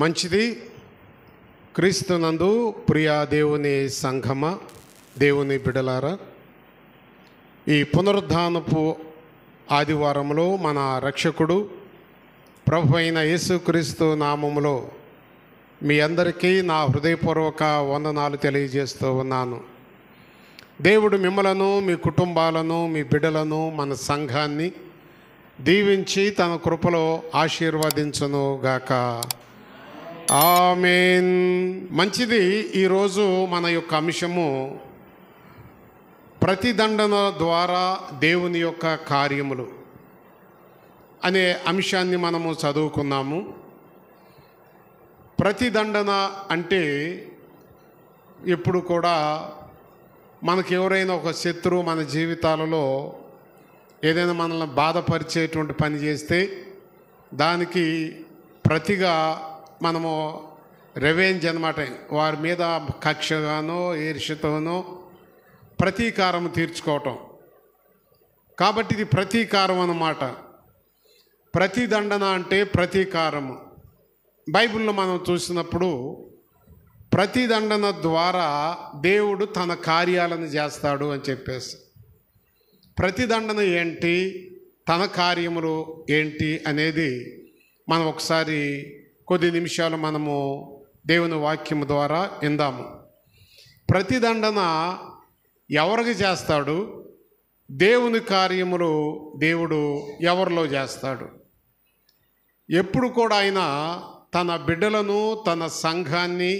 మంచిది. క్రీస్తునందు ప్రియ దేవుని సంఘమ, దేవుని బిడలారా, ఈ పునరుద్ధానపు ఆదివారంలో మన రక్షకుడు ప్రభు అయిన యేసుక్రీస్తు నామములో మీ అందరికీ నా హృదయపూర్వక వందనాలు తెలియజేస్తూ ఉన్నాను. దేవుడు మిమ్మలను, మీ కుటుంబాలను, మీ బిడ్డలను, మన సంఘాన్ని దీవించి తన కృపలో ఆశీర్వదించును గాక. ఆమేన్. మంచిది. ఈరోజు మన యొక్క అంశము ప్రతిదండన ద్వారా దేవుని యొక్క కార్యములు అనే అంశాన్ని మనము చదువుకున్నాము. ప్రతిదండన అంటే ఎప్పుడు కూడా మనకు ఎవరైనా ఒక శత్రువు మన జీవితాలలో ఏదైనా మనల్ని బాధపరిచేటువంటి పని చేస్తే దానికి ప్రతిగా మనము రెవెంజ్ అన్నమాట, వారి మీద కక్షగానో ఈర్ష్యతోనో ప్రతీకారం తీర్చుకోవటం. కాబట్టి ఇది ప్రతీకారం అన్నమాట. ప్రతిదండన అంటే ప్రతీకారము. బైబిల్లో మనం చూసినప్పుడు ప్రతిదండన ద్వారా దేవుడు తన కార్యాలను చేస్తాడు అని చెప్పేసి, ప్రతిదండన ఏంటి, తన కార్యములు ఏంటి అనేది మనం ఒకసారి కొద్ది నిమిషాలు మనము దేవుని వాక్యము ద్వారా విందాము. ప్రతిదండన ఎవరికి చేస్తాడు, దేవుని కార్యములు దేవుడు ఎవరిలో చేస్తాడు. ఎప్పుడు కూడా ఆయన తన బిడ్డలను, తన సంఘాన్ని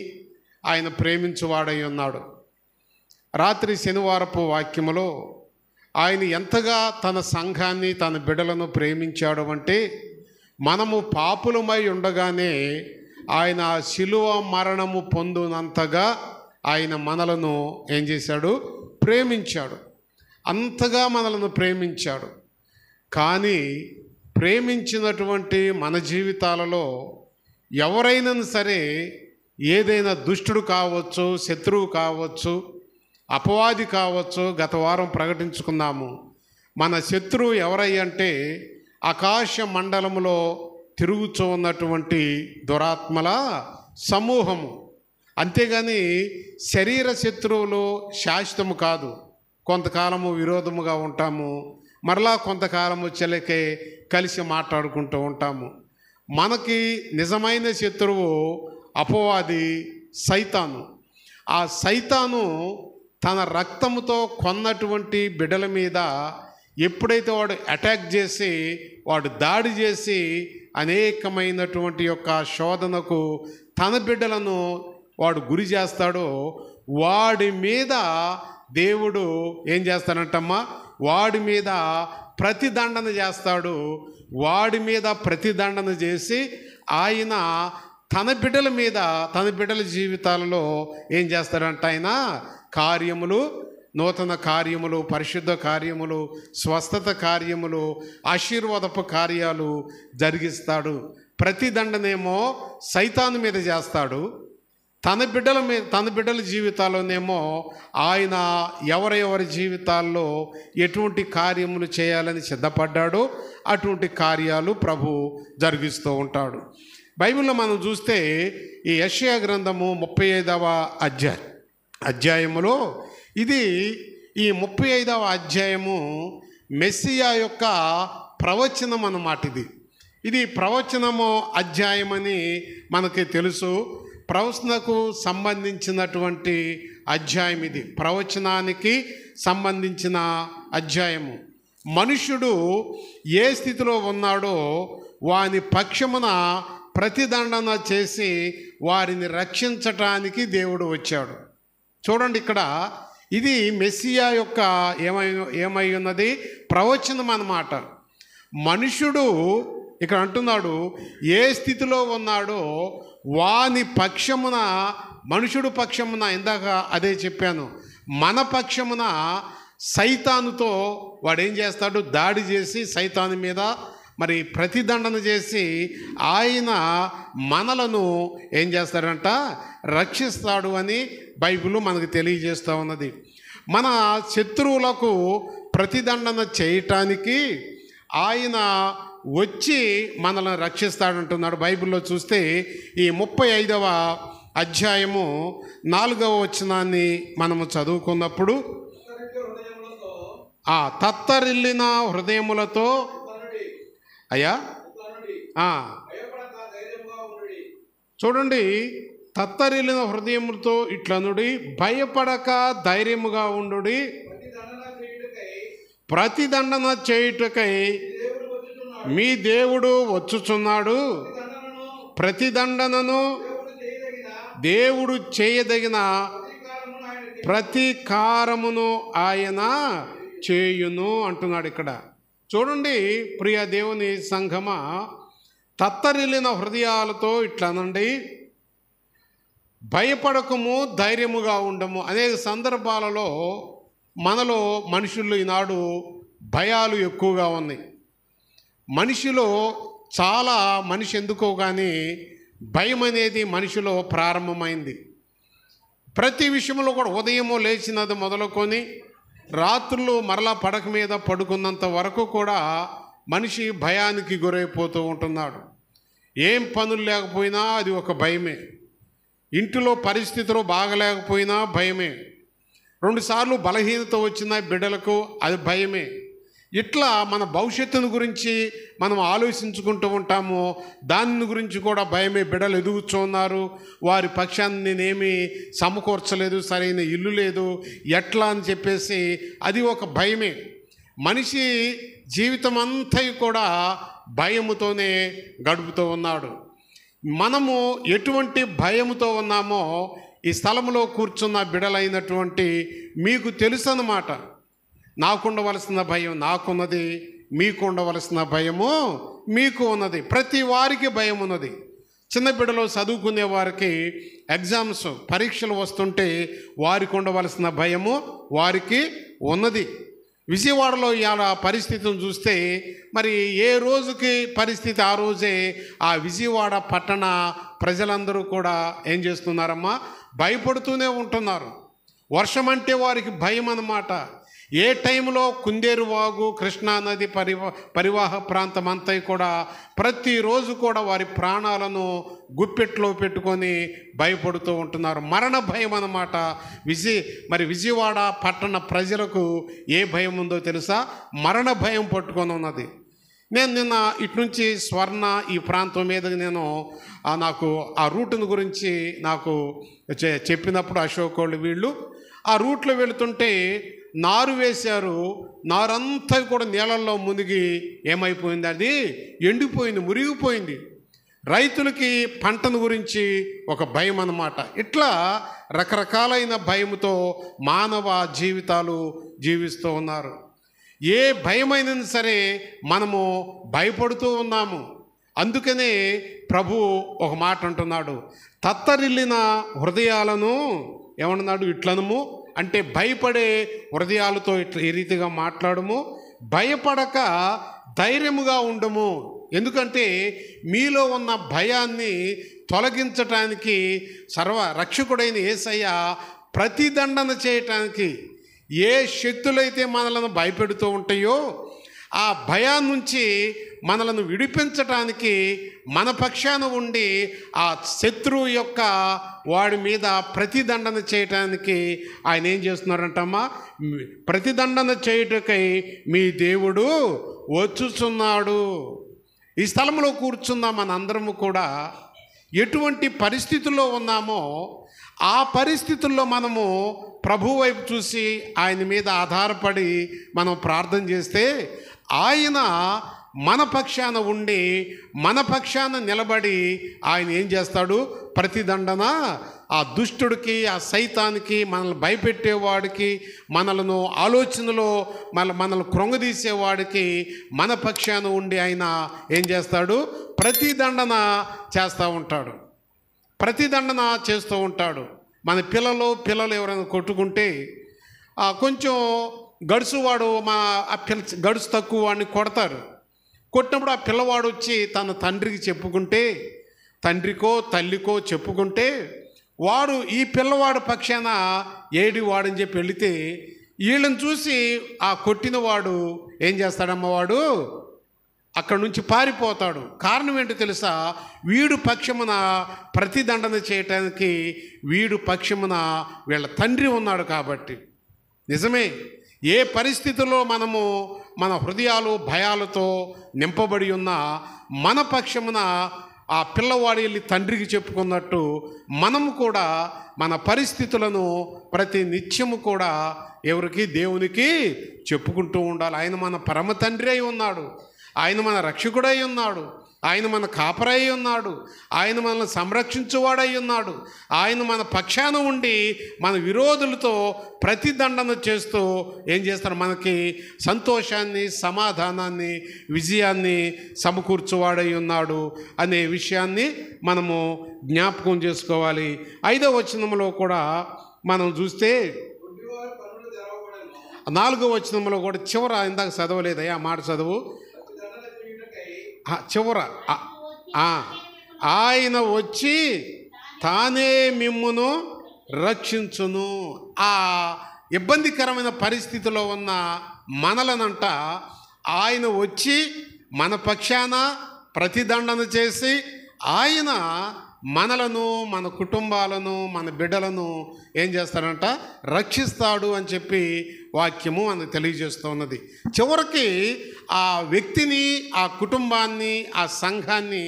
ఆయన ప్రేమించువాడై ఉన్నాడు. రాత్రి శనివారపు వాక్యములో ఆయన ఎంతగా తన సంఘాన్ని, తన బిడ్డలను ప్రేమించాడు అంటే, మనము పాపులమై ఉండగానే ఆయన శిలువ మరణము పొందునంతగా ఆయన మనలను ఏం చేశాడు, ప్రేమించాడు. అంతగా మనలను ప్రేమించాడు. కానీ ప్రేమించినటువంటి మన జీవితాలలో ఎవరైనా సరే, ఏదైనా దుష్టుడు కావచ్చు, శత్రువు కావచ్చు, అపవాది కావచ్చు. గత వారం ప్రకటించుకున్నాము. మన శత్రువు ఎవరయ్యంటే ఆకాశ మండలములో తిరుగుతూ ఉన్నటువంటి దురాత్మల సమూహము. అంతేగాని శరీర శత్రువులు శాశ్వతము కాదు. కొంతకాలము విరోధముగా ఉంటాము, మరలా కొంతకాలము చెలకే కలిసి మాట్లాడుకుంటూ ఉంటాము. మనకి నిజమైన శత్రువు అపవాది, సైతాను. ఆ సైతాను తన రక్తముతో కొన్నటువంటి బిడ్డల మీద ఎప్పుడైతే వాడు అటాక్ చేసి, వాడు దాడి చేసి అనేకమైనటువంటి యొక్క శోధనకు తన బిడ్డలను వాడు గురి చేస్తాడో, వాడి మీద దేవుడు ఏం చేస్తాడంటమ్మా, వాడి మీద ప్రతిదండన చేస్తాడు. వాడి మీద ప్రతిదండన చేసి ఆయన తన బిడ్డల మీద, తన బిడ్డల జీవితాలలో ఏం చేస్తాడంట, ఆయన కార్యములు, నూతన కార్యములు, పరిశుద్ధ కార్యములు, స్వస్థత కార్యములు, ఆశీర్వాదపు కార్యాలు జరిగిస్తాడు. ప్రతిదండనేమో సైతాను మీద చేస్తాడు. తన బిడ్డల జీవితాల్లోనేమో ఆయన ఎవరెవరి జీవితాల్లో ఎటువంటి కార్యములు చేయాలని సిద్ధపడ్డాడో అటువంటి కార్యాలు ప్రభు జరిగిస్తూ ఉంటాడు. బైబిల్లో మనం చూస్తే ఈ యెషయా గ్రంథము 35వ అధ్యాయములో ఇది ఈ 35వ అధ్యాయము మెస్సియా యొక్క ప్రవచనం అన్నమాట. ఇది ప్రవచనము అధ్యాయమని మనకి తెలుసు. ప్రవచనకు సంబంధించినటువంటి అధ్యాయం ఇది. ప్రవచనానికి సంబంధించిన అధ్యాయము. మనుష్యుడు ఏ స్థితిలో ఉన్నాడో వాని పక్షమున ప్రతిదండన చేసి వారిని రక్షించటానికి దేవుడు వచ్చాడు. చూడండి, ఇక్కడ ఇది మెస్సియా యొక్క ఏమై ఉన్నది, ప్రవచనం అన్నమాట. మనుషుడు ఇక్కడ అంటున్నాడు, ఏ స్థితిలో ఉన్నాడో వాని పక్షమున, మనుషుడు పక్షమున, ఇందాక అదే చెప్పాను, మన పక్షమున సైతానుతో వాడు ఏం చేస్తాడు, దాడి చేసి సైతాను మీద మరి ప్రతిదండన చేసి ఆయన మనలను ఏం చేస్తాడంట, రక్షిస్తాడు అని బైబిల్ మనకు తెలియజేస్తూ ఉన్నది. మన శత్రువులకు ప్రతిదండన చేయటానికి ఆయన వచ్చి మనల్ని రక్షిస్తాడంటున్నాడు. బైబిల్లో చూస్తే ఈ 35వ అధ్యాయము 4వ వచనాన్ని మనము చదువుకున్నప్పుడు, తత్తరిల్లిన హృదయములతో అయ్యా చూడండి, తత్తరిల్లిన హృదయములతో ఇట్లనుడి, భయపడక ధైర్యముగా ఉండుడి, ప్రతిదండన చేయుటకై మీ దేవుడు వచ్చుచున్నాడు. ప్రతిదండనను దేవుడు చేయదగిన ప్రతీకారమును ఆయన చేయును అంటున్నాడు ఇక్కడ. చూడండి ప్రియ దేవుని సంఘమా, తత్తరిల్లిన హృదయాలతో ఇట్లనండి, భయపడకము, ధైర్యముగా ఉండము. అనేక సందర్భాలలో మనలో మనుషులు ఈనాడు భయాలు ఎక్కువగా ఉన్నాయి. మనిషిలో చాలా మనిషి ఎందుకో కానీ భయం అనేది మనిషిలో ప్రారంభమైంది. ప్రతి విషయంలో కూడా ఉదయము లేచినది మొదలుకొని రాత్రులు మరలా పడక మీద పడుకున్నంత వరకు కూడా మనిషి భయానికి గురైపోతూ ఉంటున్నాడు. ఏం పనులు లేకపోయినా అది ఒక భయమే. ఇంటిలో పరిస్థితులు బాగలేకపోయినా భయమే. 2 సార్లు బలహీనత వచ్చిన బిడ్డలకు అది భయమే. ఇట్లా మన భవిష్యత్తును గురించి మనం ఆలోచించుకుంటూ ఉంటాము. దాని గురించి కూడా భయమే. బిడ్డలు ఎదుగుతున్నారు, వారి పక్షాన్ని నేనేమి సమకూర్చలేదు, సరైన ఇల్లు లేదు, ఎట్లా అని చెప్పేసి అది ఒక భయమే. మనిషి జీవితం అంతా కూడా భయముతోనే గడుపుతూ ఉన్నాడు. మనము ఎటువంటి భయముతో ఉన్నామో ఈ స్థలంలో కూర్చున్న బిడలైనటువంటి మీకు తెలుసు అన్నమాట. నాకుండవలసిన భయం నాకున్నది, మీకు ఉండవలసిన భయము మీకు ఉన్నది. ప్రతి వారికి భయం ఉన్నది. చిన్న బిడ్డలో చదువుకునే వారికి ఎగ్జామ్స్ పరీక్షలు వస్తుంటే వారికి ఉండవలసిన భయము వారికి ఉన్నది. విజయవాడలో ఇలా పరిస్థితిని చూస్తే మరి ఏ రోజుకి పరిస్థితి ఆ రోజే ఆ విజయవాడ పట్టణ ప్రజలందరూ కూడా ఏం చేస్తున్నారమ్మా, భయపడుతూనే ఉంటున్నారు. వర్షం అంటే వారికి భయం అన్నమాట. ఏ టైంలో కుందేరు వాగు, కృష్ణానది పరివాహ ప్రాంతం అంతా కూడా ప్రతిరోజు కూడా వారి ప్రాణాలను గుప్పెట్లో పెట్టుకొని భయపడుతూ ఉంటున్నారు. మరణ భయం అన్నమాట. విజయవాడ పట్టణ ప్రజలకు ఏ భయం ఉందో తెలుసా? మరణ భయం పట్టుకొని ఉన్నది. నేను నిన్న ఇటు నుంచి స్వర్ణ ఈ ప్రాంతం మీదకి నాకు ఆ రూటును గురించి నాకు చెప్పినప్పుడు అశోక్ వాళ్ళు వీళ్ళు ఆ రూట్లో వెళుతుంటే నారు వేశారు. నారంతా కూడా నీళ్ళల్లో మునిగి ఏమైపోయింది, అది ఎండిపోయింది, మురిగిపోయింది. రైతులకి పంటను గురించి ఒక భయం అన్నమాట. ఇట్లా రకరకాలైన భయముతో మానవ జీవితాలు జీవిస్తూ ఉన్నారు. ఏ భయమైనా సరే మనము భయపడుతూ ఉన్నాము. అందుకనే ప్రభు ఒక మాట అంటున్నాడు, తత్తరిల్లిన హృదయాలను ఏమన్నాడు, ఇట్లనము అంటే భయపడే హృదయాలతో ఇట్లా ఈ రీతిగా మాట్లాడము, భయపడక ధైర్యముగా ఉండము. ఎందుకంటే మీలో ఉన్న భయాన్ని తొలగించటానికి రక్షకుడైన యేసయ్య ప్రతిదండన చేయటానికి ఏ శక్తులైతే మనలను భయపెడుతూ ఉంటాయో ఆ భయాన్ని నుంచి మనలను విడిపించటానికి మన పక్షాన ఉండి ఆ శత్రువు యొక్క వాడి మీద ప్రతిదండన చేయటానికి ఆయన ఏం చేస్తున్నారంటమ్మా, ప్రతిదండన చేయుటకై మీ దేవుడు వచ్చుచున్నాడు. ఈ స్థలంలో కూర్చున్న మనందరము కూడా ఎటువంటి పరిస్థితుల్లో ఉన్నామో ఆ పరిస్థితుల్లో మనము ప్రభు వైపు చూసి ఆయన మీద ఆధారపడి మనం ప్రార్థన చేస్తే ఆయన మన పక్షాన ఉండి మన పక్షాన నిలబడి ఆయన ఏం చేస్తాడు, ప్రతిదండన ఆ దుష్టుడికి, ఆ సైతానికి, మనల్ని భయపెట్టేవాడికి, మనలను ఆలోచనలో మనల్ని కృంగదీసేవాడికి మన పక్షాన ఉండి ఆయన ఏం చేస్తాడు, ప్రతిదండన చేస్తూ ఉంటాడు. ప్రతిదండన చేస్తూ ఉంటాడు. మన పిల్లలు ఎవరైనా కొట్టుకుంటే కొంచెం గడుసువాడు గడుసు తక్కువ వాడిని కొడతారు. కొట్టినప్పుడు ఆ పిల్లవాడు వచ్చి తన తండ్రికి చెప్పుకుంటే, తండ్రికో తల్లికో చెప్పుకుంటే వాడు ఈ పిల్లవాడు పక్షాన ఏడివాడని చెప్పి వెళితే వీళ్ళని చూసి ఆ కొట్టిన వాడు ఏం చేస్తాడమ్మ, వాడు అక్కడి నుంచి పారిపోతాడు. కారణం ఏంటో తెలుసా? వీడు పక్షమున ప్రతిదండన చేయటానికి వీడు పక్షమున వీళ్ళ తండ్రి ఉన్నాడు కాబట్టి. నిజమే, ఏ పరిస్థితుల్లో మనము మన హృదయాలు భయాలతో నింపబడి ఉన్నా మన పక్షమున ఆ పిల్లవాడు వెళ్ళి తండ్రికి చెప్పుకున్నట్టు మనము కూడా మన పరిస్థితులను ప్రతి నిత్యము కూడా ఎవరికి? దేవునికి చెప్పుకుంటూ ఉండాలి. ఆయన మన పరమ తండ్రి అయి ఉన్నాడు, ఆయన మన రక్షకుడై ఉన్నాడు, ఆయన మన కాపరై ఉన్నాడు, ఆయన మనల్ని సంరక్షించువాడై ఉన్నాడు. ఆయన మన పక్షాన ఉండి మన విరోధులతో ప్రతిదండన చేస్తూ ఏం చేస్తారు? మనకి సంతోషాన్ని, సమాధానాన్ని, విజయాన్ని సమకూర్చువాడై ఉన్నాడు అనే విషయాన్ని మనము జ్ఞాపకం చేసుకోవాలి. 5వ వచనంలో కూడా మనం చూస్తే 4వ వచనంలో కూడా చివర, ఇందాక చదవలేదయ్యా, ఆ మాట చదువు. చివర ఆయన వచ్చి తానే మిమ్మును రక్షించును. ఆ ఇబ్బందికరమైన పరిస్థితిలో ఉన్న మనలనంట ఆయన వచ్చి మన పక్షాన ప్రతిదండన చేసి ఆయన మనలను, మన కుటుంబాలను, మన బిడ్డలను ఏం చేస్తాడంట? రక్షిస్తాడు అని చెప్పి వాక్యము మనకు తెలియజేస్తూ ఉన్నది. చివరికి ఆ వ్యక్తిని, ఆ కుటుంబాన్ని, ఆ సంఘాన్ని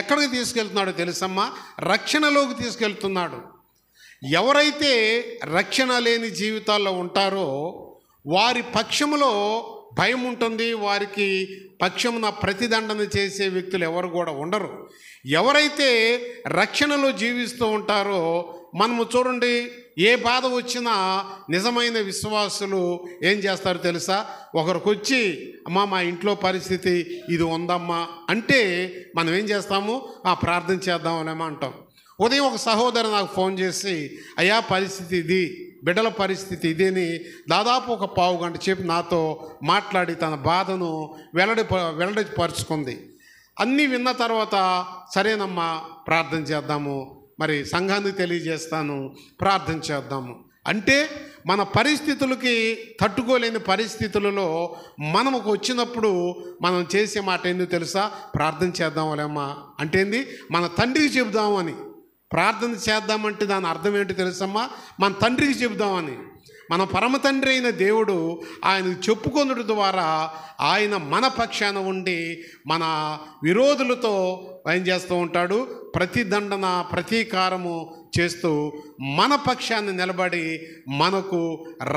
ఎక్కడికి తీసుకెళ్తున్నాడో తెలుసమ్మా? రక్షణలోకి తీసుకెళ్తున్నాడు. ఎవరైతే రక్షణ లేని జీవితాల్లో ఉంటారో వారి పక్షములో భయం ఉంటుంది, వారికి పక్షమున ప్రతిదండన చేసే వ్యక్తులు ఎవరు కూడా ఉండరు. ఎవరైతే రక్షణలో జీవిస్తూ ఉంటారో మనము చూడండి, ఏ బాధ వచ్చినా నిజమైన విశ్వాసులు ఏం చేస్తారు తెలుసా? ఒకరికి వచ్చి అమ్మా మా ఇంట్లో పరిస్థితి ఇది ఉందమ్మా అంటే మనం ఏం చేస్తాము? ప్రార్థన చేద్దామనేమో అంటాం. ఉదయం ఒక సహోదరు నాకు ఫోన్ చేసి అయ్యా పరిస్థితి ఇది, బిడ్డల పరిస్థితి ఇదేని దాదాపు ఒక పావు గంట చెప్పి నాతో మాట్లాడి తన బాధను వెల్లడిపరుచుకుంది. అన్నీ విన్న తర్వాత సరేనమ్మా ప్రార్థన చేద్దాము, మరి సంఘానికి తెలియజేస్తాను, ప్రార్థన చేద్దాము అంటే మన పరిస్థితులకి తట్టుకోలేని పరిస్థితులలో మనకు వచ్చినప్పుడు మనం చేసే మాట ఏందో తెలుసా? ప్రార్థన చేద్దాంలేమ్మా అంటే ఏంది? మన తండ్రికి చెబుదాము అని. ప్రార్థన చేద్దామంటే దాని అర్థం ఏంటో తెలుసమ్మా? మన తండ్రికి చెబుదామని. మన పరమ తండ్రి అయిన దేవుడు ఆయనకు చెప్పుకొనుట ద్వారా ఆయన మన పక్షాన ఉండి మన విరోధులతో ఏం చేస్తూ ఉంటాడు? ప్రతిదండన, ప్రతీకారము చేస్తూ మన పక్షాన్ని నిలబడి మనకు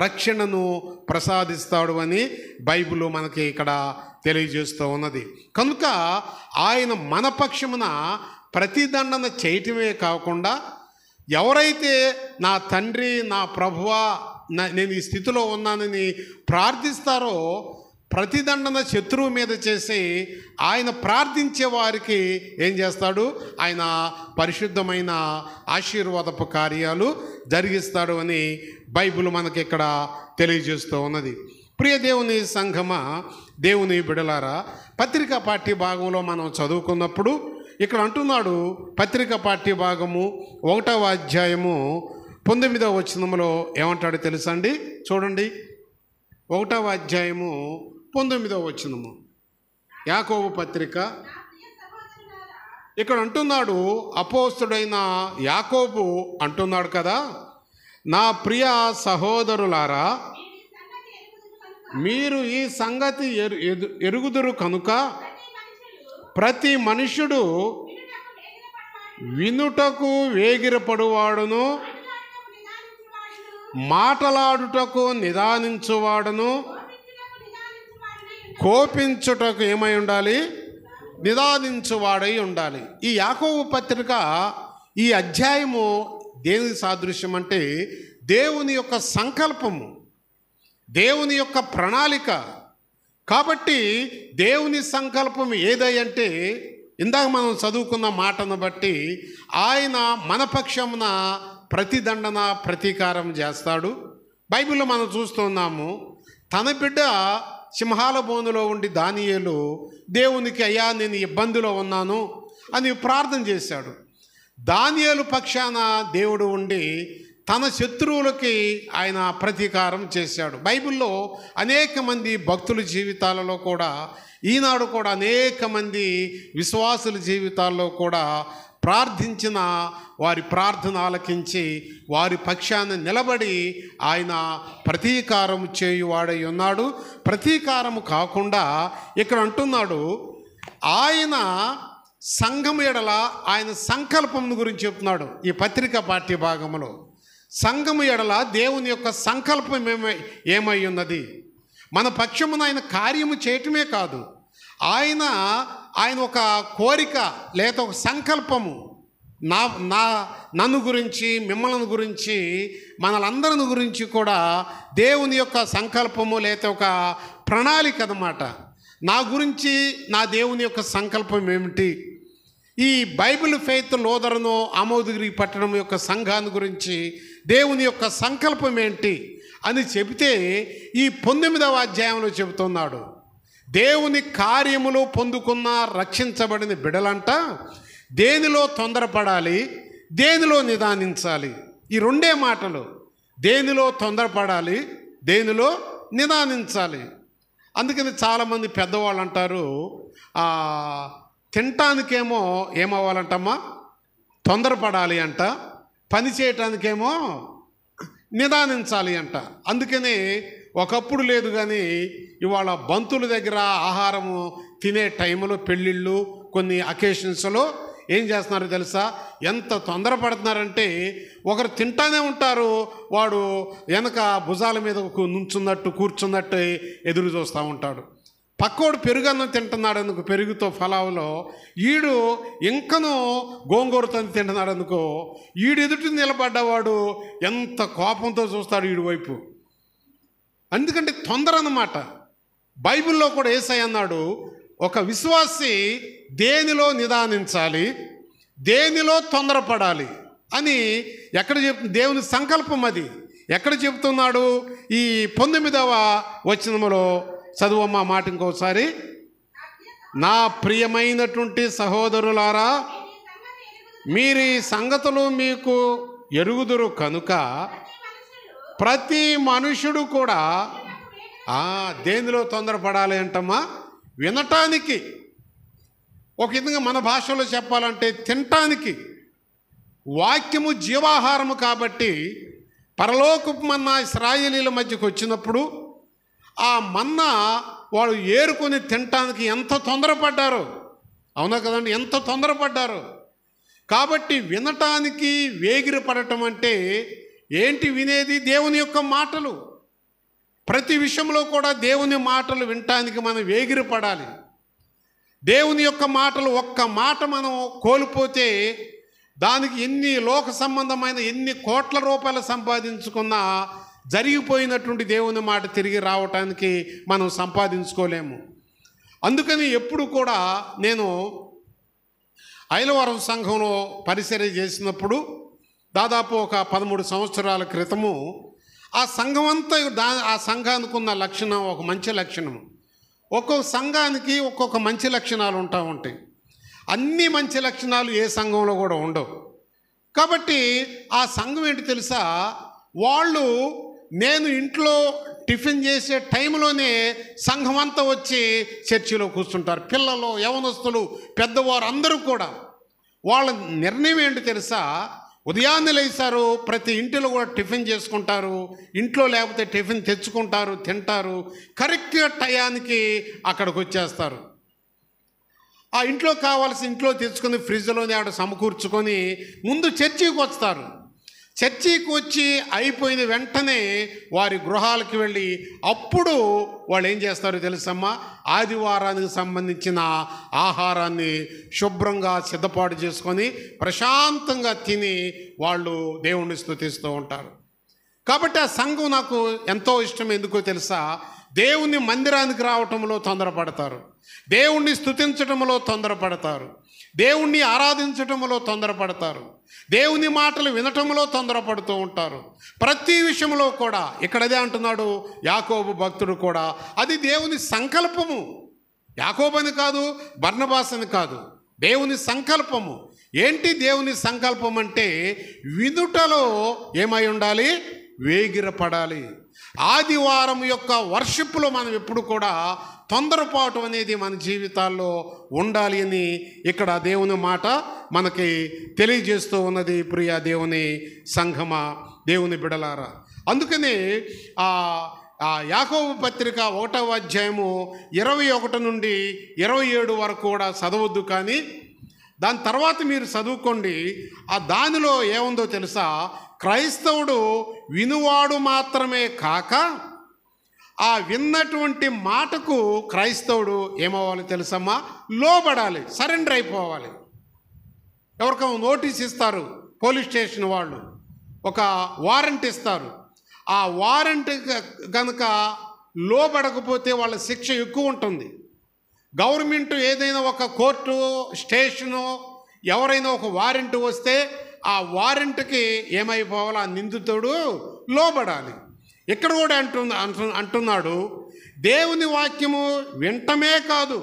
రక్షణను ప్రసాదిస్తాడు అని బైబిల్ మనకి ఇక్కడ తెలియజేస్తూ ఉన్నది. కనుక ఆయన మన పక్షమున ప్రతిదండన చేయటమే కాకుండా ఎవరైతే నా తండ్రి, నా ప్రభువా, నేను ఈ స్థితిలో ఉన్నానని ప్రార్థిస్తారో ప్రతిదండన శత్రువు మీద చేసి ఆయన ప్రార్థించే వారికి ఏం చేస్తాడు? ఆయన పరిశుద్ధమైన ఆశీర్వాదపు కార్యాలు జరిగిస్తాడు అని బైబిల్ మనకి ఇక్కడ తెలియజేస్తూ ఉన్నది. ప్రియ దేవుని సంఘమా, దేవుని బిడలారా, పత్రికా పాఠ్య భాగంలో మనం చదువుకున్నప్పుడు ఇక్కడ అంటున్నాడు, పత్రికా పాఠ్య భాగము 1వ అధ్యాయము 19వ వచనంలో ఏమంటాడో తెలుసా అండి? చూడండి, 1వ అధ్యాయము 19వ వచనము, యాకోబు పత్రిక. ఇక్కడ అంటున్నాడు, అపోస్తుడైన యాకోబు అంటున్నాడు కదా, నా ప్రియ సహోదరులారా, మీరు ఈ సంగతి ఎరుగుదురు కనుక ప్రతి మనుష్యుడు వినుటకు వేగిరపడువాడును, మాటలాడుటకు నిదానించువాడును, కోపించుటకు ఏమై ఉండాలి? నిదానించువాడై ఉండాలి. ఈ యాకోబు పత్రిక ఈ అధ్యాయము దేనికి సాదృశ్యం అంటే దేవుని యొక్క సంకల్పము, దేవుని యొక్క ప్రణాళిక. కాబట్టి దేవుని సంకల్పం ఏదంటే ఇందాక మనం చదువుకున్న మాటను బట్టి ఆయన మన పక్షమున ప్రతిదండన, ప్రతీకారం చేస్తాడు. బైబిల్లో మనం చూస్తున్నాము, తన బిడ్డ సింహాల బోనులో ఉండి దానియేలు దేవునికి అయ్యా నేను ఇబ్బందిలో ఉన్నాను అని ప్రార్థన చేశాడు. దానియేలు పక్షాన దేవుడు ఉండి తన శత్రువులకి ఆయన ప్రతీకారం చేశాడు. బైబిల్లో అనేక మంది భక్తుల జీవితాలలో కూడా, ఈనాడు కూడా అనేక మంది విశ్వాసుల జీవితాల్లో కూడా ప్రార్థించిన వారి ప్రార్థన ఆలకించి వారి పక్షాన నిలబడి ఆయన ప్రతీకారం చేయువాడై ఉన్నాడు. ప్రతీకారము కాకుండా ఇక్కడ అంటున్నాడు, ఆయన సంఘం ఎడల ఆయన సంకల్పం గురించి చెప్తున్నాడు. ఈ పత్రిక పాఠ్య భాగంలో సంఘము ఎడల దేవుని యొక్క సంకల్పం ఏమై ఉన్నది, మన పక్షమున ఆయన కార్యము చేయటమే కాదు, ఆయన ఒక కోరిక లేదా ఒక సంకల్పము నన్ను గురించి, మిమ్మల్ని గురించి, మనలందరిని గురించి కూడా దేవుని యొక్క సంకల్పము లేదా ఒక ప్రణాళిక అన్నమాట. నా గురించి నా దేవుని యొక్క సంకల్పం ఏమిటి, ఈ బైబిల్ ఫెయిత్ లోదరను ఆమోదగిరి పట్టణం యొక్క సంఘాన్ని గురించి దేవుని యొక్క సంకల్పం ఏంటి అని చెబితే ఈ 19వ అధ్యాయంలో చెబుతున్నాడు. దేవుని కార్యములు పొందుకున్న రక్షించబడిన బిడలంట దేనిలో తొందరపడాలి, దేనిలో నిదానించాలి. ఈ రెండే మాటలు, దేనిలో తొందరపడాలి, దేనిలో నిదానించాలి. అందుకని చాలామంది పెద్దవాళ్ళు అంటారు, తినటానికేమో ఏమవ్వాలంటమ్మా తొందరపడాలి అంట, పని చేయటానికేమో నిదానించాలి అంట. అందుకని ఒకప్పుడు లేదు కానీ ఇవాళ బంతుల దగ్గర ఆహారము తినే టైంలో, పెళ్ళిళ్ళు, కొన్ని అకేషన్స్లో ఏం చేస్తున్నారో తెలుసా, ఎంత తొందరపడుతున్నారంటే ఒకరు తింటానే ఉంటారు, వాడు వెనక భుజాల మీద నుంచున్నట్టు కూర్చున్నట్టు ఎదురు చూస్తూ ఉంటాడు. పక్కోడు పెరుగన్నం తింటున్నాడు అనుకో, పెరుగుతో ఫలావులో, ఈడు ఇంకనూ గోంగూరతో తింటున్నాడు అనుకో, ఈడు ఎదుటి నిలబడ్డవాడు ఎంత కోపంతో చూస్తాడు ఈడు వైపు. ఎందుకంటే తొందర అన్నమాట. బైబిల్లో కూడా యేసయ్య అన్నాడు, ఒక విశ్వాసి దేనిలో నిదానించాలి, దేనిలో తొందరపడాలి అని ఎక్కడ దేవుని సంకల్పం అది ఎక్కడ చెబుతున్నాడు? ఈ 19వ వచనములో చదువమ్మ మాట ఇంకోసారి. నా ప్రియమైనటువంటి సహోదరులారా, మీరు ఈ సంగతులు మీకు ఎరుగుదురు కనుక ప్రతి మనుషుడు కూడా దేనిలో తొందరపడాలి అంటమ్మా, వినటానికి, ఒక విధంగా మన భాషలో చెప్పాలంటే తినటానికి. వాక్యము జీవాహారము కాబట్టి పరలోకపు మన్నా ఇశ్రాయేలీల మధ్యకు వచ్చినప్పుడు ఆ మన్నా వాళ్ళు ఏరుకొని తినటానికి ఎంత తొందరపడ్డారో, అవునా కదండి, ఎంత తొందరపడ్డారో. కాబట్టి వినటానికి వేగిరపడటం అంటే ఏంటి? వినేది దేవుని యొక్క మాటలు. ప్రతి విషయంలో కూడా దేవుని మాటలు వినటానికి మనం వేగిరపడాలి. దేవుని యొక్క మాటలు, ఒక్క మాట మనం కోల్పోతే దానికి ఎన్ని లోక సంబంధమైన ఎన్ని కోట్ల రూపాయలు సంపాదించుకున్నా జరిగిపోయినటువంటి దేవుని మాట తిరిగి రావటానికి మనం సంపాదించుకోలేము. అందుకని ఎప్పుడు కూడా నేను ఐలవరం సంఘంలో పరిచర్య చేసినప్పుడు దాదాపు ఒక 13 సంవత్సరాల క్రితము ఆ సంఘం అంతా ఆ సంఘానికి ఉన్న లక్షణం, ఒక మంచి లక్షణం. ఒక్కొక్క సంఘానికి ఒక్కొక్క మంచి లక్షణాలు ఉంటాయి. అన్ని మంచి లక్షణాలు ఏ సంఘంలో కూడా ఉండవు. కాబట్టి ఆ సంఘం ఏంటి తెలుసా, వాళ్ళు నేను ఇంట్లో టిఫిన్ చేసే టైంలోనే సంఘం అంతా వచ్చి చర్చిలో కూర్చుంటారు. పిల్లలు, యవనస్తులు, పెద్దవారు అందరూ కూడా. వాళ్ళ నిర్ణయం ఏంటి తెలుసా, ఉదయాన్నే లేస్తారు, ప్రతి ఇంటిలో కూడా టిఫిన్ చేసుకుంటారు, ఇంట్లో లేకపోతే టిఫిన్ తెచ్చుకుంటారు, తింటారు, కరెక్ట్గా టయానికి అక్కడికి వచ్చేస్తారు. ఆ ఇంట్లో కావాల్సిన ఇంట్లో తెచ్చుకొని ఫ్రిడ్జ్లోనే ఆడ సమకూర్చుకొని ముందు చర్చికి వస్తారు. చర్చికి వచ్చి అయిపోయిన వెంటనే వారి గృహాలకు వెళ్ళి అప్పుడు వాళ్ళు ఏం చేస్తారో తెలుసమ్మా, ఆదివారానికి సంబంధించిన ఆహారాన్ని శుభ్రంగా సిద్ధపాటు చేసుకొని ప్రశాంతంగా తిని వాళ్ళు దేవుణ్ణి స్తుతిస్తూ ఉంటారు. కాబట్టి ఆ సంఘం నాకు ఎంతో ఇష్టం. ఎందుకో తెలుసా, దేవుని మందిరానికి రావటంలో తొందరపడతారు, దేవుణ్ణి స్తుతించటంలో తొందరపడతారు, దేవుణ్ణి ఆరాధించటంలో తొందరపడతారు, దేవుని మాటలు వినటంలో తొందరపడుతూ ఉంటారు. ప్రతి విషయంలో కూడా ఇక్కడ అదే అంటున్నాడు యాకోబు భక్తుడు కూడా, అది దేవుని సంకల్పము. యాకోబు అని కాదు, బర్నబాస్ అని కాదు, దేవుని సంకల్పము. ఏంటి దేవుని సంకల్పం అంటే వినుటలో ఏమై ఉండాలి? వేగిరపడాలి. ఆదివారం యొక్క వర్షిప్లో మనం ఎప్పుడు కూడా తొందరపాటు అనేది మన జీవితాల్లో ఉండాలి అని ఇక్కడ దేవుని మాట మనకి తెలియజేస్తూ ఉన్నది. ప్రియ దేవుని సంఘమా, దేవుని బిడలారా, అందుకని యాకోబు పత్రిక 1వ అధ్యాయము 21 నుండి 27 వరకు కూడా చదవద్దు, కానీ దాని తర్వాత మీరు చదువుకోండి. దానిలో ఏముందో తెలుసా? క్రైస్తవుడు వినువాడు మాత్రమే కాక ఆ విన్నటువంటి మాటకు క్రైస్తవుడు ఏమవ్వాలి తెలుసమ్మా? లోబడాలి, సరెండర్ అయిపోవాలి. ఎవరికైనా నోటీస్ ఇస్తారు పోలీస్ స్టేషన్ వాళ్ళు, ఒక వారెంట్ ఇస్తారు. ఆ వారెంట్ కనుక లోబడకపోతే వాళ్ళ శిక్ష ఎక్కువ ఉంటుంది. గవర్నమెంట్ ఏదైనా ఒక కోర్టు, స్టేషను, ఎవరైనా ఒక వారెంట్ వస్తే ఆ వారెంట్కి ఏమైపోవాలి? ఆ నిందితుడు లోబడాలి. ఇక్కడ కూడా అంటున్నాడు, దేవుని వాక్యము వింటమే కాదు,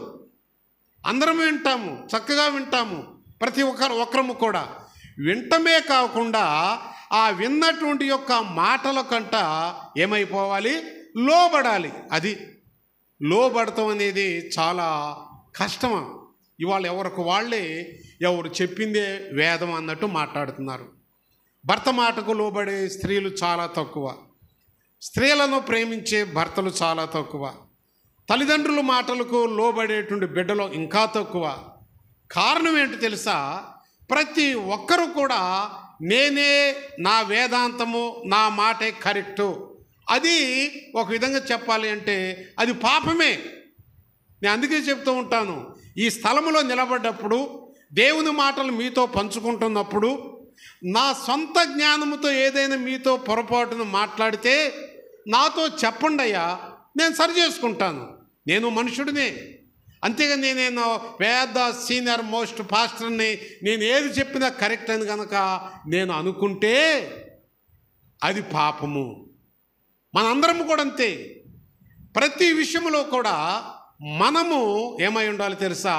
అందరం వింటాము, చక్కగా వింటాము, ప్రతి ఒక్కరము కూడా వింటమే కాకుండా ఆ విన్నటువంటి యొక్క మాటల కంట ఏమైపోవాలి? లోబడాలి. అది లోబడటం అనేది చాలా కష్టం. ఇవాళ ఎవరికి వాళ్ళే ఎవరు చెప్పిందే వేదం అన్నట్టు మాట్లాడుతున్నారు. భర్త మాటకు లోబడే స్త్రీలు చాలా తక్కువ, స్త్రీలను ప్రేమించే భర్తలు చాలా తక్కువ, తల్లిదండ్రుల మాటలకు లోబడేటువంటి బిడ్డలు ఇంకా తక్కువ. కారణం ఏంటి తెలుసా? ప్రతి ఒక్కరూ కూడా నేనే, నా వేదాంతము, నా మాటే కరెక్టు, అది ఒక విధంగా చెప్పాలి అంటే అది పాపమే. నేను అందుకే చెప్తూ ఉంటాను, ఈ స్థలంలో నిలబడ్డప్పుడు, దేవుని మాటలు మీతో పంచుకుంటున్నప్పుడు, నా సొంత జ్ఞానముతో ఏదైనా మీతో పొరపాటును మాట్లాడితే నాతో చెప్పండి అయ్యా, నేను సరి చేసుకుంటాను. నేను మనుషుడినే, అంతేగా నేనేను పెద్ద సీనియర్ మోస్ట్ పాస్టర్ని, నేను ఏది చెప్పినా కరెక్ట్ అని కనుక నేను అనుకుంటే అది పాపము. మనందరం కూడా అంతే. ప్రతి విషయంలో కూడా మనము ఏమై ఉండాలి తెలుసా?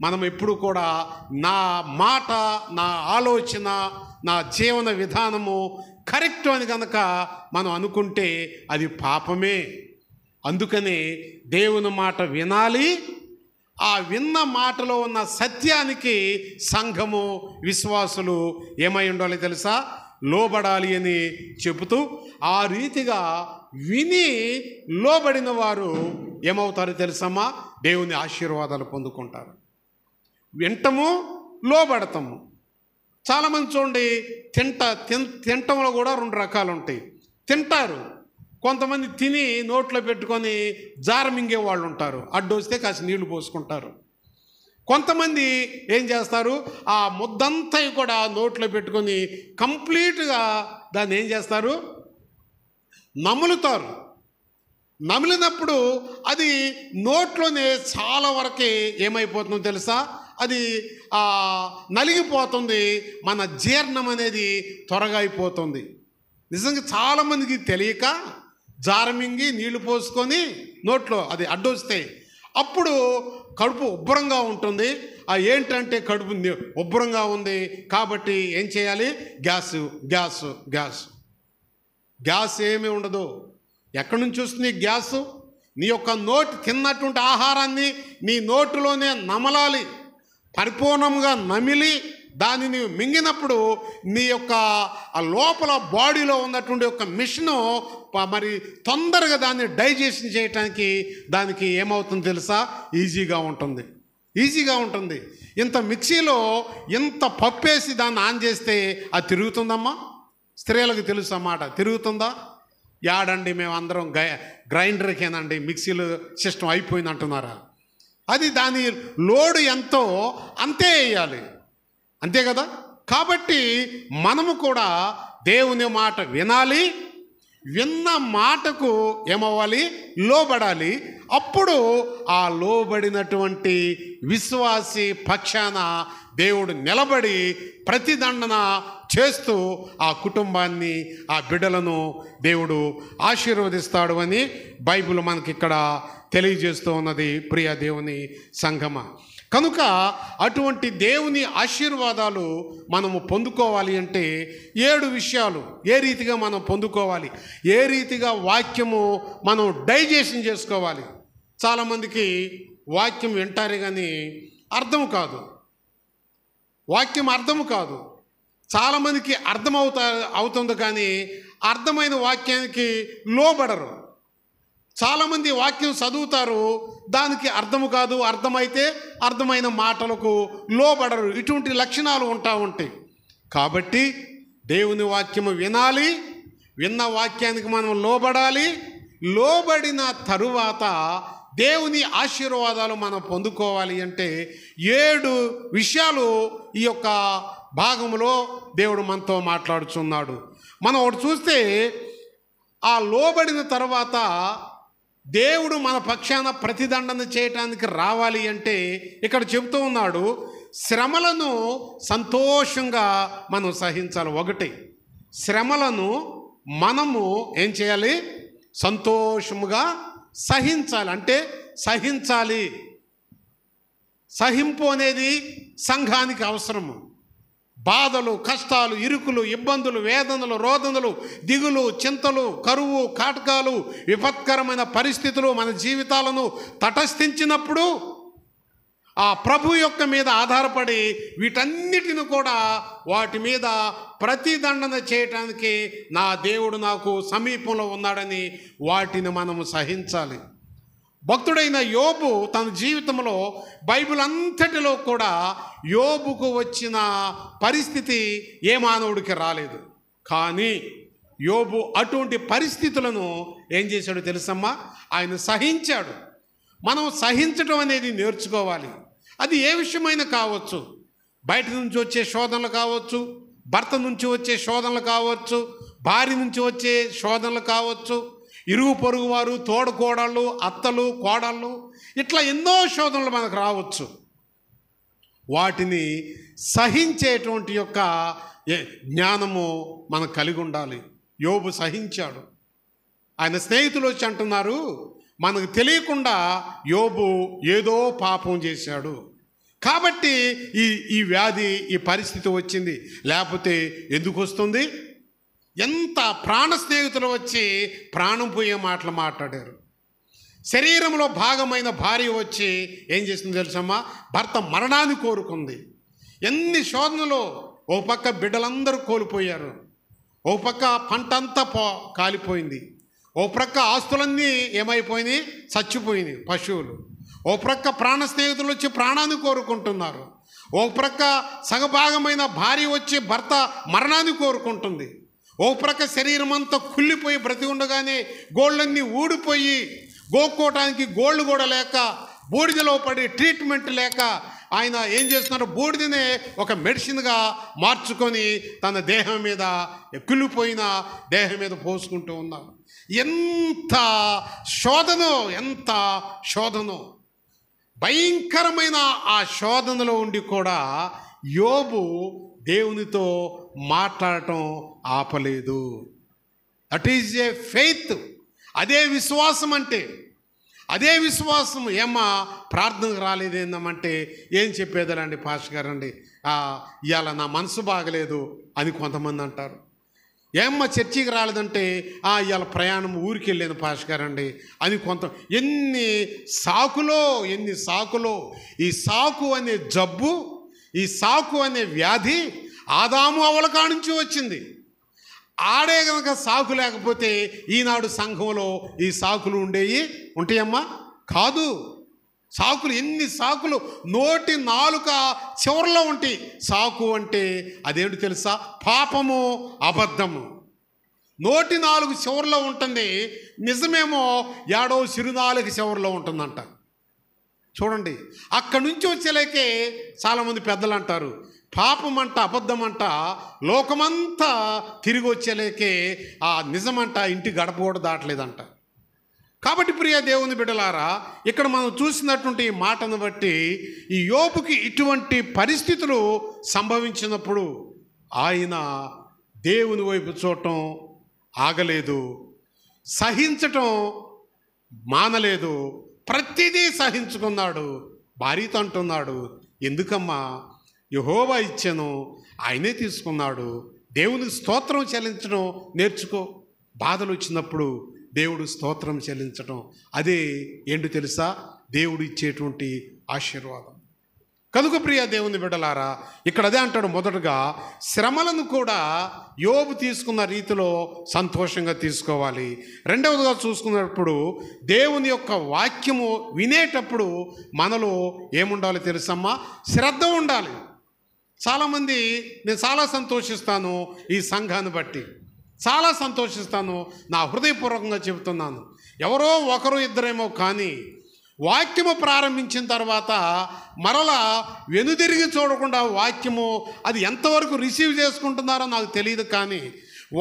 మనం ఎప్పుడు కూడా నా మాట, నా ఆలోచన, నా జీవన విధానము కరెక్ట్ అని కనుక మనం అనుకుంటే అది పాపమే. అందుకని దేవుని మాట వినాలి. ఆ విన్న మాటలో ఉన్న సత్యానికి సంఘము, విశ్వాసులు ఏమై ఉండాలి తెలుసా? లోబడాలి అని చెబుతూ, ఆ రీతిగా విని లోబడిన వారు ఏమవుతారు తెలుసమ్మా? దేవుని ఆశీర్వాదాలు పొందుకుంటారు. వింటము, లోబడతాము. చాలామంది చూడండి, తింటంలో కూడా 2 రకాలు ఉంటాయి. తింటారు, కొంతమంది తిని నోట్లో పెట్టుకొని జారమింగే వాళ్ళు ఉంటారు, అడ్డొస్తే కాసి నీళ్లు పోసుకుంటారు. కొంతమంది ఏం చేస్తారు? ఆ ముద్దంతా కూడా నోట్లో పెట్టుకొని కంప్లీట్గా దాన్ని ఏం చేస్తారు? నములుతారు. నమిలినప్పుడు అది నోట్లోనే చాలా వరకే ఏమైపోతుందో తెలుసా? అది నలిగిపోతుంది. మన జీర్ణం అనేది త్వరగా అయిపోతుంది. నిజంగా చాలామందికి తెలియక జారమింగి నీళ్లు పోసుకొని నోట్లో అది అడ్డొస్తే అప్పుడు కడుపు ఉబ్బరంగా ఉంటుంది. ఏంటంటే కడుపు ఉబ్బరంగా ఉంది కాబట్టి ఏం చేయాలి? గ్యాస్ ఏమీ ఉండదు. ఎక్కడి నుంచి వస్తుంది గ్యాసు? నీ యొక్క నోటి తిన్నటువంటి ఆహారాన్ని నీ నోటిలోనే నమలాలి. పరిపూర్ణంగా నమిలి దానిని మింగినప్పుడు నీ యొక్క ఆ లోపల బాడీలో ఉన్నటువంటి ఒక మిషను మరి తొందరగా దాన్ని డైజెషన్ చేయటానికి దానికి ఏమవుతుంది తెలుసా? ఈజీగా ఉంటుంది. ఇంత మిక్సీలో ఇంత పప్పేసి దాన్ని ఆన్ చేస్తే అది తిరుగుతుందమ్మా? స్త్రీలకు తెలుసు అన్నమాట. తిరుగుతుందా? యాడండి మేము అందరం గ్రైండర్కేనండి, మిక్సీలు సిస్టమ్ అయిపోయింది అంటున్నారా? అది దాని లోడు ఎంతో అంతే వేయాలి, అంతే కదా? కాబట్టి మనము కూడా దేవుని మాట వినాలి. విన్న మాటకు ఏమవ్వాలి? లోబడాలి. అప్పుడు ఆ లోబడినటువంటి విశ్వాసి పక్షాన దేవుడు నిలబడి ప్రతిదండన చేస్తూ ఆ కుటుంబాన్ని, ఆ బిడ్డలను దేవుడు ఆశీర్వదిస్తాడు అని బైబిల్ మనకి ఇక్కడ తెలియజేస్తూ ఉన్నది. ప్రియ దేవుని సంఘమా, కనుక అటువంటి దేవుని ఆశీర్వాదాలు మనము పొందుకోవాలి అంటే 7 విషయాలు ఏ రీతిగా మనం పొందుకోవాలి, ఏ రీతిగా వాక్యము మనం డైజెషన్ చేసుకోవాలి. చాలామందికి వాక్యం వింటారే కానీ అర్థం కాదు, వాక్యం అర్థం కాదు. చాలామందికి అవుతుంది కానీ అర్థమైన వాక్యానికి లోబడరు. చాలామంది వాక్యం చదువుతారు, దానికి అర్థము కాదు, అర్థమైతే అర్థమైన మాటలకు లోబడరు. ఇటువంటి లక్షణాలు ఉంటాయి. కాబట్టి దేవుని వాక్యము వినాలి, విన్న వాక్యానికి మనం లోబడాలి. లోబడిన తరువాత దేవుని ఆశీర్వాదాలు మనం పొందుకోవాలి అంటే 7 విషయాలు ఈ యొక్క భాగంలో దేవుడు మనతో మాట్లాడుచున్నాడు. మనం ఒకటి చూస్తే, ఆ లోబడిన తర్వాత దేవుడు మన పక్షాన ప్రతిదండన చేయటానికి రావాలి అంటే ఇక్కడ చెబుతూ ఉన్నాడు, శ్రమలను సంతోషంగా మనం సహించాలి. 1, శ్రమలను మనము ఏం చేయాలి? సంతోషముగా సహించాలి. అంటే సహించాలి. సహింపు అనేది సంఘానికి అవసరము. బాధలు, కష్టాలు, ఇరుకులు, ఇబ్బందులు, వేదనలు, రోదనలు, దిగులు, చింతలు, కరువు, కాటకాలు, విపత్కరమైన పరిస్థితులు మన జీవితాలను తటస్థించినప్పుడు ఆ ప్రభు యొక్క మీద ఆధారపడి వీటన్నిటిని కూడా వాటి మీద ప్రతిదండన చేయటానికి నా దేవుడు నాకు సమీపంలో ఉన్నాడని వాటిని మనము సహించాలి. భక్తుడైన యోబు తన జీవితంలో బైబిల్ అంతటిలో కూడా యోబుకు వచ్చిన పరిస్థితి ఏ మానవుడికి రాలేదు. కానీ యోబు అటువంటి పరిస్థితులను ఏం చేశాడో తెలుసమ్మా? ఆయన సహించాడు. మనం సహించడం అనేది నేర్చుకోవాలి. అది ఏ విషయమైనా కావచ్చు. బయట నుంచి వచ్చే శోధనలు కావచ్చు, భర్త నుంచి వచ్చే శోధనలు కావచ్చు, భార్య నుంచి వచ్చే శోధనలు కావచ్చు, ఇరుగు పొరుగు వారు, తోడుకోడళ్ళు, అత్తలు, కోడళ్ళు, ఇట్లా ఎన్నో శోధనలు మనకు రావచ్చు. వాటిని సహించేటువంటి యొక్క జ్ఞానము మనకు కలిగి ఉండాలి. యోబు సహించాడు. ఆయన స్నేహితులు వచ్చి అంటున్నారు, మనకు తెలియకుండా యోబు ఏదో పాపం చేశాడు కాబట్టి ఈ వ్యాధి, ఈ పరిస్థితి వచ్చింది, లేకపోతే ఎందుకు వస్తుంది? ఎంత ప్రాణ స్నేహితులు వచ్చి ప్రాణం పోయే మాటలు మాట్లాడారు. శరీరంలో భాగమైన భార్య వచ్చి ఏం చేసింది తెలుసమ్మా? భర్త మరణాన్ని కోరుకుంది. ఎన్ని శోధనలు! ఓ పక్క బిడ్డలందరూ కోల్పోయారు, ఓ పక్క పంటంతా కాలిపోయింది, ఓ ప్రక్క ఆస్తులన్నీ ఏమైపోయినాయి? చచ్చిపోయినాయి పశువులు. ఓ ప్రక్క ప్రాణ స్నేహితులు వచ్చి ప్రాణాన్ని కోరుకుంటున్నారు. ఓ ప్రక్క సగభాగమైన భార్య వచ్చి భర్త మరణాన్ని కోరుకుంటుంది. ఓ ప్రక్క శరీరం అంతా కుళ్ళిపోయి బ్రతి ఉండగానే గోళ్ళన్నీ ఊడిపోయి గోక్కోవటానికి గోళ్ళు కూడా లేక, బూడిదలో పడి ట్రీట్మెంట్ లేక ఆయన ఏం చేస్తున్నారు? బూడిదనే ఒక మెడిసిన్గా మార్చుకొని తన దేహం మీద, కుళ్ళిపోయిన దేహం మీద పోసుకుంటూ ఉన్నారు. ఎంత శోధనో, ఎంత శోధనో! భయంకరమైన ఆ శోధనలో ఉండి కూడా యోబు దేవునితో మాట్లాడటం ఆపలేదు. That is a faith. అదే విశ్వాసం అంటే. అదే విశ్వాసం. ఏమ్మా ప్రార్థనకు రాలేదేందమంటే ఏం చెప్పేదరండి పాస్టర్ గారండి, ఇవాళ నా మనసు బాగలేదు అని కొంతమంది అంటారు. ఏమ్మా చర్చికి రాలేదంటే ఇవాళ ప్రయాణం ఊరికి వెళ్ళాను పాస్టర్ గారండి అని ఎన్ని సాకులో. ఈ సాకు అనే జబ్బు, ఈ సాకు అనే వ్యాధి ఆదాము అవ్వల కానుంచి వచ్చింది. ఆడే కనుక సాకు లేకపోతే ఈనాడు సంఘంలో ఈ సాకులు ఉంటాయమ్మా? కాదు. సాకులు, ఎన్ని సాకులు నోటి నాలుక చివరిలో ఉంటాయి. సాకు అంటే అదేంటి తెలుసా? పాపము, అబద్ధము. నోటి నాలుగు చివరిలో ఉంటుంది, నిజమేమో ఏడో సిరునాలుగు చివరిలో ఉంటుందంట. చూడండి, అక్కడి నుంచి వచ్చేలేకే చాలామంది పెద్దలు అంటారు, పాపమంట, అబద్ధమంట లోకమంతా తిరిగి వచ్చేలేకే ఆ నిజమంట ఇంటి గడప కూడా దాటలేదంట. కాబట్టి ప్రియ దేవుని బిడ్డలారా, ఇక్కడ మనం చూసినటువంటి ఈ మాటను బట్టి ఈ యోబుకి ఇటువంటి పరిస్థితులు సంభవించినప్పుడు ఆయన దేవుని వైపు చూడటం ఆగలేదు, సహించటం మానలేదు, ప్రతిదీ సహించుకున్నాడు. భార్యతో అంటున్నాడు, ఎందుకమ్మా, యెహోవా ఇచ్చెను, ఆయనే తీసుకున్నాడు, దేవునికి స్తోత్రం చెల్లించడం నేర్చుకో. బాధలు వచ్చినప్పుడు దేవుడు స్తోత్రం చెల్లించడం, అదే ఏంటి తెలుసా, దేవుడు ఇచ్చేటువంటి ఆశీర్వాదం. కనుక ప్రియ దేవుని బిడ్డలారా, ఇక్కడ అదే అంటాడు, మొదటగా శ్రమలను కూడా యోబు తీసుకున్న రీతిలో సంతోషంగా తీసుకోవాలి. రెండవదిగా చూసుకున్నప్పుడు దేవుని యొక్క వాక్యము వినేటప్పుడు మనలో ఏముండాలి తెలుసమ్మా, శ్రద్ధ ఉండాలి. చాలామంది, నేను చాలా సంతోషిస్తాను ఈ సంఘాన్ని బట్టి, చాలా సంతోషిస్తాను, నా హృదయపూర్వకంగా చెబుతున్నాను. ఎవరో ఒకరు ఇద్దరేమో కానీ వాక్యము ప్రారంభించిన తర్వాత మరలా వెనుదిరిగి చూడకుండా వాక్యము అది ఎంతవరకు రిసీవ్ చేసుకుంటున్నారో నాకు తెలియదు, కానీ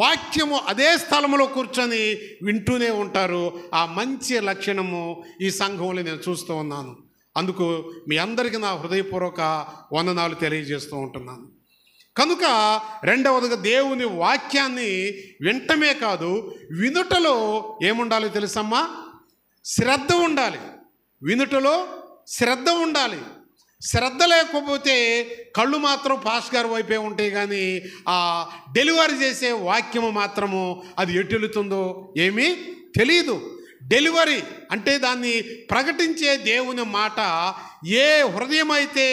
వాక్యము అదే స్థలంలో కూర్చొని వింటూనే ఉంటారు. ఆ మంచి లక్షణము ఈ సంఘంలో నేను చూస్తూ ఉన్నాను. అందుకు మీ అందరికీ నా హృదయపూర్వక వందనాలు తెలియజేస్తూ ఉంటున్నాను. కనుక రెండవదిగా దేవుని వాక్యాన్ని వింటమే కాదు, వినుటలో ఏముండాలి తెలుసమ్మా, శ్రద్ధ ఉండాలి. వినుటలో శ్రద్ధ ఉండాలి. శ్రద్ధ లేకపోతే కళ్ళు మాత్రం పాస్ గారి వైపే ఉంటాయి, కానీ ఆ డెలివరీ చేసే వాక్యము మాత్రము అది ఎటు వెళుతుందో ఏమీ తెలియదు. డెలివరీ అంటే దాన్ని ప్రకటించే దేవుని మాట ఏ హృదయం అయితే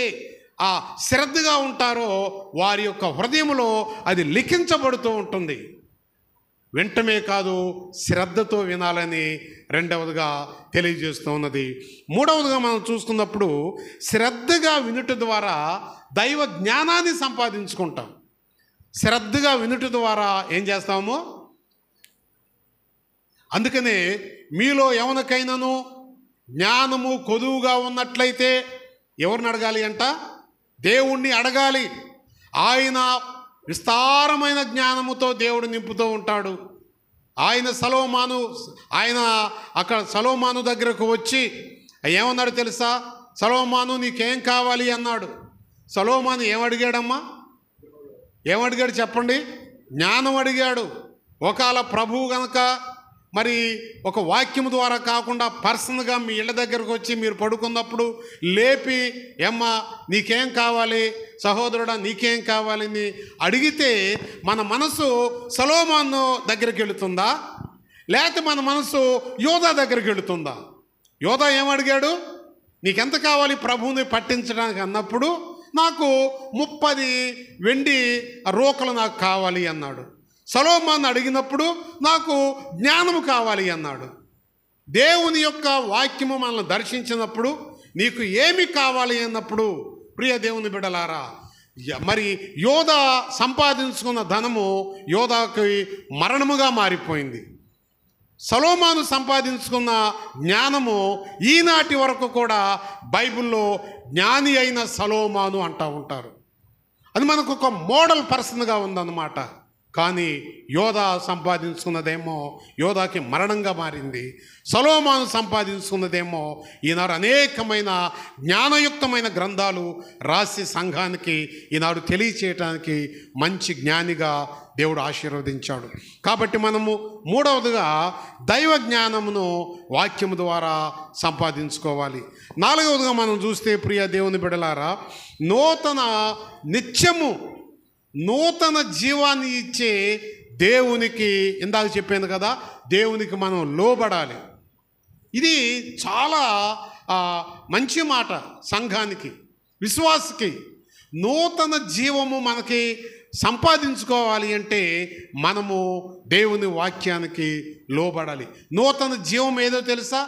ఆ శ్రద్ధగా ఉంటారో వారి యొక్క హృదయంలో అది లిఖించబడుతూ ఉంటుంది. వింటమే కాదు, శ్రద్ధతో వినాలని రెండవదిగా తెలియజేస్తూ ఉన్నది. మూడవదిగా మనం చూసుకున్నప్పుడు శ్రద్ధగా వినుట ద్వారా దైవ జ్ఞానాన్ని సంపాదించుకుంటాం. శ్రద్ధగా వినుట ద్వారా ఏం చేస్తాము, అందుకనే మీలో ఎవరికైనాను జ్ఞానము కొదువుగా ఉన్నట్లయితే ఎవరిని అడగాలి అంట, దేవుణ్ణి అడగాలి. ఆయన విస్తారమైన జ్ఞానముతో దేవుడు నింపుతూ ఉంటాడు. ఆయన అక్కడ సలోమాను దగ్గరకు వచ్చి ఏమన్నాడు తెలుసా, సలోమాను నీకేం కావాలి అన్నాడు. సలోమాను ఏమడిగాడమ్మా, ఏమడిగాడు చెప్పండి, జ్ఞానం అడిగాడు. ఒకవేళ ప్రభువు గనక మరి ఒక వాక్యం ద్వారా కాకుండా పర్సనల్గా మీ ఇళ్ళ దగ్గరకు వచ్చి మీరు పడుకున్నప్పుడు లేపి, ఏమ్మా నీకేం కావాలి, సహోదరుడా నీకేం కావాలని అడిగితే మన మనసు సొలొమోను దగ్గరికి వెళుతుందా, లేకపోతే మన మనసు యోధా దగ్గరికి వెళుతుందా? యోధా ఏమడిగాడు, నీకెంత కావాలి ప్రభువుని పట్టించడానికి అన్నప్పుడు నాకు 30 వెండి రోకలు నాకు కావాలి అన్నాడు. సొలొమోను అడిగినప్పుడు నాకు జ్ఞానము కావాలి అన్నాడు. దేవుని యొక్క వాక్యము మనల్ని దర్శించినప్పుడు నీకు ఏమి కావాలి అన్నప్పుడు ప్రియ దేవుని బిడ్డలారా, మరి యోధా సంపాదించుకున్న ధనము యోధాకి మరణముగా మారిపోయింది. సొలొమోను సంపాదించుకున్న జ్ఞానము ఈనాటి వరకు కూడా బైబిల్లో జ్ఞాని అయిన సొలొమోను అంటూ ఉంటారు. అది మనకు ఒక మోడల్ పర్సన్గా ఉందన్నమాట. కానీ యోధా సంపాదించుకున్నదేమో యోధాకి మరణంగా మారింది. సొలొమోను సంపాదించుకున్నదేమో ఈనాడు అనేకమైన జ్ఞానయుక్తమైన గ్రంథాలు రాసి సంఘానికి ఈనాడు తెలియచేయటానికి మంచి జ్ఞానిగా దేవుడు ఆశీర్వదించాడు. కాబట్టి మనము మూడవదిగా దైవ జ్ఞానమును వాక్యము ద్వారా సంపాదించుకోవాలి. నాలుగవదిగా మనం చూస్తే ప్రియ దేవుని బిడ్డలారా, నూతన జీవాన్ని ఇచ్చే దేవునికి, ఇందాక చెప్పాను కదా, దేవునికి మనం లోబడాలి. ఇది చాలా మంచి మాట. సంఘానికి, విశ్వాసకి నూతన జీవము మనకి సంపాదించుకోవాలి అంటే మనము దేవుని వాక్యానికి లోబడాలి. నూతన జీవం ఏదో తెలుసా,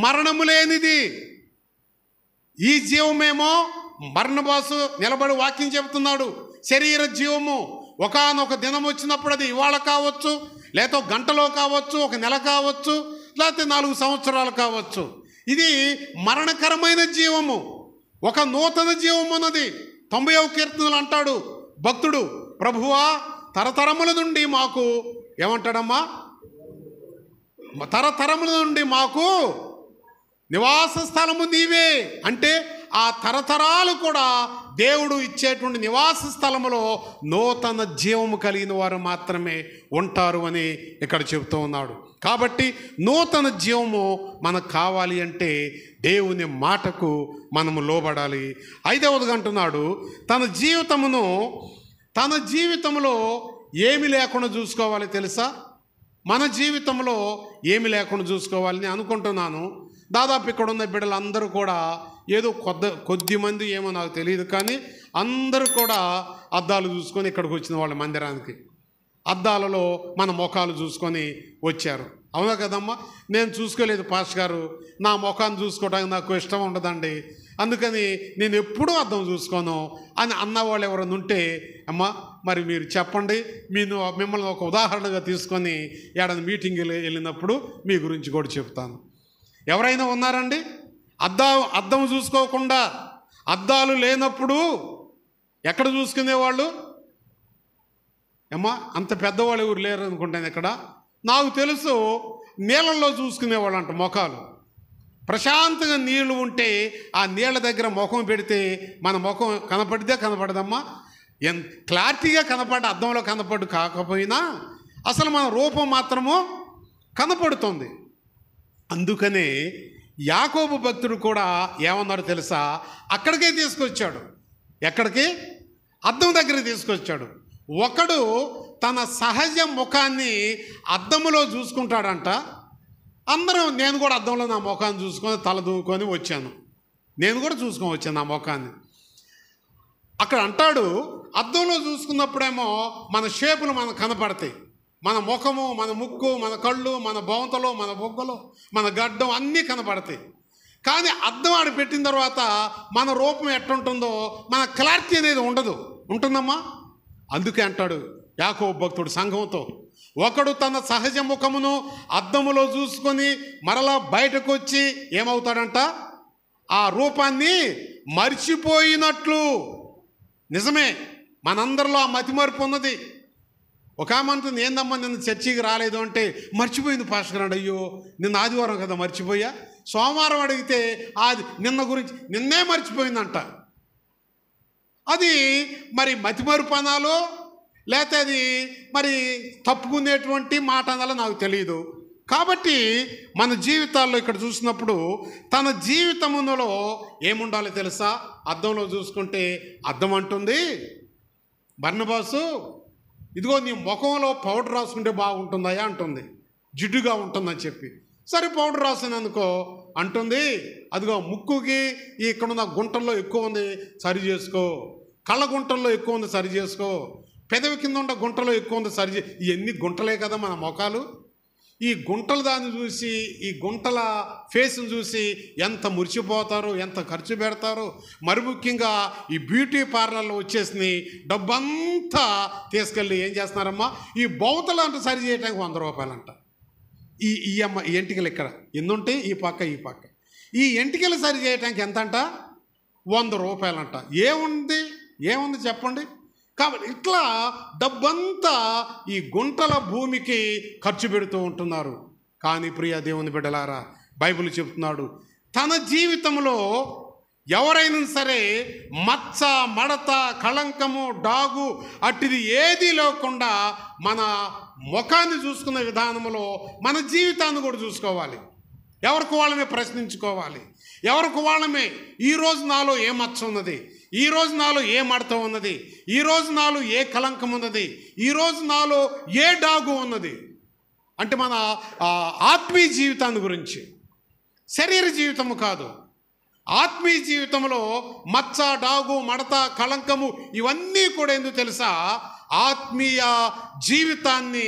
మరణము లేనిది. ఈ జీవమేమో మరణబాసు నిలబడి వాక్యం చెబుతున్నాడు. శరీర జీవము ఒకానొక దినం వచ్చినప్పుడు అది ఇవాళ కావచ్చు, లేకపోతే గంటలో కావచ్చు, ఒక నెల కావచ్చు, లేకపోతే 4 సంవత్సరాలు కావచ్చు. ఇది మరణకరమైన జీవము. ఒక నూతన జీవం అన్నది 90వ కీర్తనలు అంటాడు భక్తుడు, ప్రభువా తరతరముల నుండి మాకు ఏమంటాడమ్మా, తరతరముల నుండి మాకు నివాస స్థలము నీవే. అంటే ఆ తరతరాలు కూడా దేవుడు ఇచ్చేటువంటి నివాస స్థలములో నూతన జీవము కలిగిన వారు మాత్రమే ఉంటారు అని ఇక్కడ చెబుతూ ఉన్నాడు. కాబట్టి నూతన జీవము మనకు కావాలి అంటే దేవుని మాటకు మనము లోబడాలి. 5వదిగా అంటున్నాడు, తన జీవితంలో ఏమి లేకుండా చూసుకోవాలి తెలుసా? మన జీవితంలో ఏమి లేకుండా చూసుకోవాలని అనుకుంటున్నాను. దాదాపు ఇక్కడ ఉన్న బిడ్డలందరూ కూడా ఏదో కొద్ది మంది ఏమో నాకు తెలియదు, కానీ అందరూ కూడా అద్దాలు చూసుకొని ఇక్కడికి వచ్చిన వాళ్ళ మందిరానికి అద్దాలలో మన ముఖాలు చూసుకొని వచ్చారు. అవునా కదమ్మా? నేను చూసుకోలేదు పాస్టర్ గారు, నా ముఖాన్ని చూసుకోవడానికి నాకు ఇష్టం ఉండదండి, అందుకని నేను ఎప్పుడూ అద్దం చూసుకోను అని అన్నవాళ్ళు ఎవరైనా ఉంటే, అమ్మా మరి మీరు చెప్పండి, మిమ్మల్ని ఒక ఉదాహరణగా తీసుకొని ఏడాది మీటింగ్ వెళ్ళినప్పుడు మీ గురించి కూడా చెప్తాను. ఎవరైనా ఉన్నారండి అద్దం చూసుకోకుండా, అద్దాలు లేనప్పుడు ఎక్కడ చూసుకునేవాళ్ళు? అమ్మా అంత పెద్దవాళ్ళు ఎవరు లేరు అనుకుంటాను. ఇక్కడ నాకు తెలుసు నీళ్ళల్లో చూసుకునేవాళ్ళు అంట ముఖాలు. ప్రశాంతంగా నీళ్లు ఉంటే ఆ నీళ్ళ దగ్గర ముఖం పెడితే మన ముఖం కనపడదమ్మా? క్లారిటీగా అద్దంలో కనపడు కాకపోయినా అసలు మన రూపం మాత్రము కనపడుతుంది. అందుకనే యాకోబు భక్తుడు కూడా ఏమన్నాడు తెలుసా? అక్కడికే తీసుకొచ్చాడు. ఎక్కడికి? అద్దం దగ్గరికి తీసుకొచ్చాడు. ఒకడు తన సహజ ముఖాన్ని అద్దములో చూసుకుంటాడంట. నేను కూడా అద్దంలో నా ముఖాన్ని చూసుకొని తల దూకొని వచ్చాను. నేను కూడా చూసుకొని వచ్చాను నా ముఖాన్ని. అక్కడ అంటాడు, అద్దంలో చూసుకున్నప్పుడేమో మన షేపులు మనకు కనపడతాయి. మన ముఖము, మన ముక్కు, మన కళ్ళు, మన బొంతలు, మన బొగ్గలు, మన గడ్డం అన్నీ కనపడతాయి. కానీ అద్దం ఆడ పెట్టిన తర్వాత మన రూపం ఎట్టుంటుందో మన క్లారిటీ అనేది ఉండదు. ఉంటుందమ్మా? అందుకే అంటాడు యాకోబు భక్తుడు సంఘంతో, ఒకడు తన సహజ ముఖమును అద్దములో చూసుకొని మరలా బయటకు వచ్చి ఏమవుతాడంట? ఆ రూపాన్ని మర్చిపోయినట్లు. నిజమే, మనందరిలో ఆ మతిమరుపు ఉన్నది. ఒక ఆమె అంటుంది, ఏందమ్మా నిన్న చర్చికి రాలేదు అంటే, మర్చిపోయింది పాస్టర్ గారు. అయ్యో నిన్న ఆదివారం కదా మర్చిపోయా. సోమవారం అడిగితే నిన్న గురించి నిన్నే మర్చిపోయిందంట. అది మరి మతిమరుపనాలో లేకపోతే అది మరి తప్పుకునేటువంటి మాట అనాలో నాకు తెలియదు. కాబట్టి మన జీవితాల్లో ఇక్కడ చూసినప్పుడు తన జీవితములో ఏముండాలో తెలుసా? అద్దంలో చూసుకుంటే అద్దం అంటుంది, బర్నబాసు ఇదిగో నీ ముఖంలో పౌడర్ రాసుకుంటే బాగుంటుందయా అంటుంది, జిడ్డుగా ఉంటుందని చెప్పి. సరే పౌడర్ రాసినందుకో అంటుంది, అదిగో ముక్కుకి ఇక్కడున్న గుంటల్లో ఎక్కువ ఉంది సరి చేసుకో, కళ్ళ గుంటల్లో ఎక్కువ ఉంది సరి చేసుకో, పెదవి కింద ఉన్న గుంటలో ఎక్కువ ఉంది ఇవన్నీ గుంటలే కదా మన ముఖాలు. ఈ గుంటలు దాన్ని చూసి, ఈ గుంటల ఫేస్ని చూసి ఎంత మురిచిపోతారో, ఎంత ఖర్చు పెడతారో. మరి ముఖ్యంగా ఈ బ్యూటీ పార్లర్లో వచ్చేసి డబ్బంతా తీసుకెళ్ళి ఏం చేస్తున్నారమ్మా? ఈ బౌతలు అంట సరి చేయడానికి 100 రూపాయలంట. ఈ ఎంటికలు ఇక్కడ ఎన్నుంటాయి? ఈ పక్క ఈ ఎంటికలు సరి చేయడానికి ఎంత అంట? 100 రూపాయలంట. ఏముంది చెప్పండి? కాబట్టి ఇట్లా డబ్బంతా ఈ గుంటల భూమికి ఖర్చు పెడుతూ ఉంటున్నారు. కానీ ప్రియ దేవుని బిడ్డలారా, బైబిల్ చెప్తున్నాడు, తన జీవితంలో ఎవరైనా సరే మచ్చ, మడత, కళంకము, డాగు అట్టిది ఏదీ లేకుండా మన ముఖాన్ని చూసుకునే విధానంలో మన జీవితాన్ని కూడా చూసుకోవాలి. ఎవరికి వాళ్ళమే ప్రశ్నించుకోవాలి. ఎవరికి వాళ్ళమే ఈరోజు నాలో ఏ మచ్చ ఉన్నది, ఈరోజు నాలో ఏ మడత ఉన్నది, ఈరోజు నాలో ఏ కళంకం ఉన్నది, ఈరోజు నాలో ఏ డాగు ఉన్నది అంటే మన ఆత్మీయ జీవితాన్ని గురించి, శరీర జీవితము కాదు. ఆత్మీయ జీవితంలో మచ్చ, డాగు, మడత, కళంకము ఇవన్నీ కూడా ఎందుకు తెలుసా? ఆత్మీయ జీవితాన్ని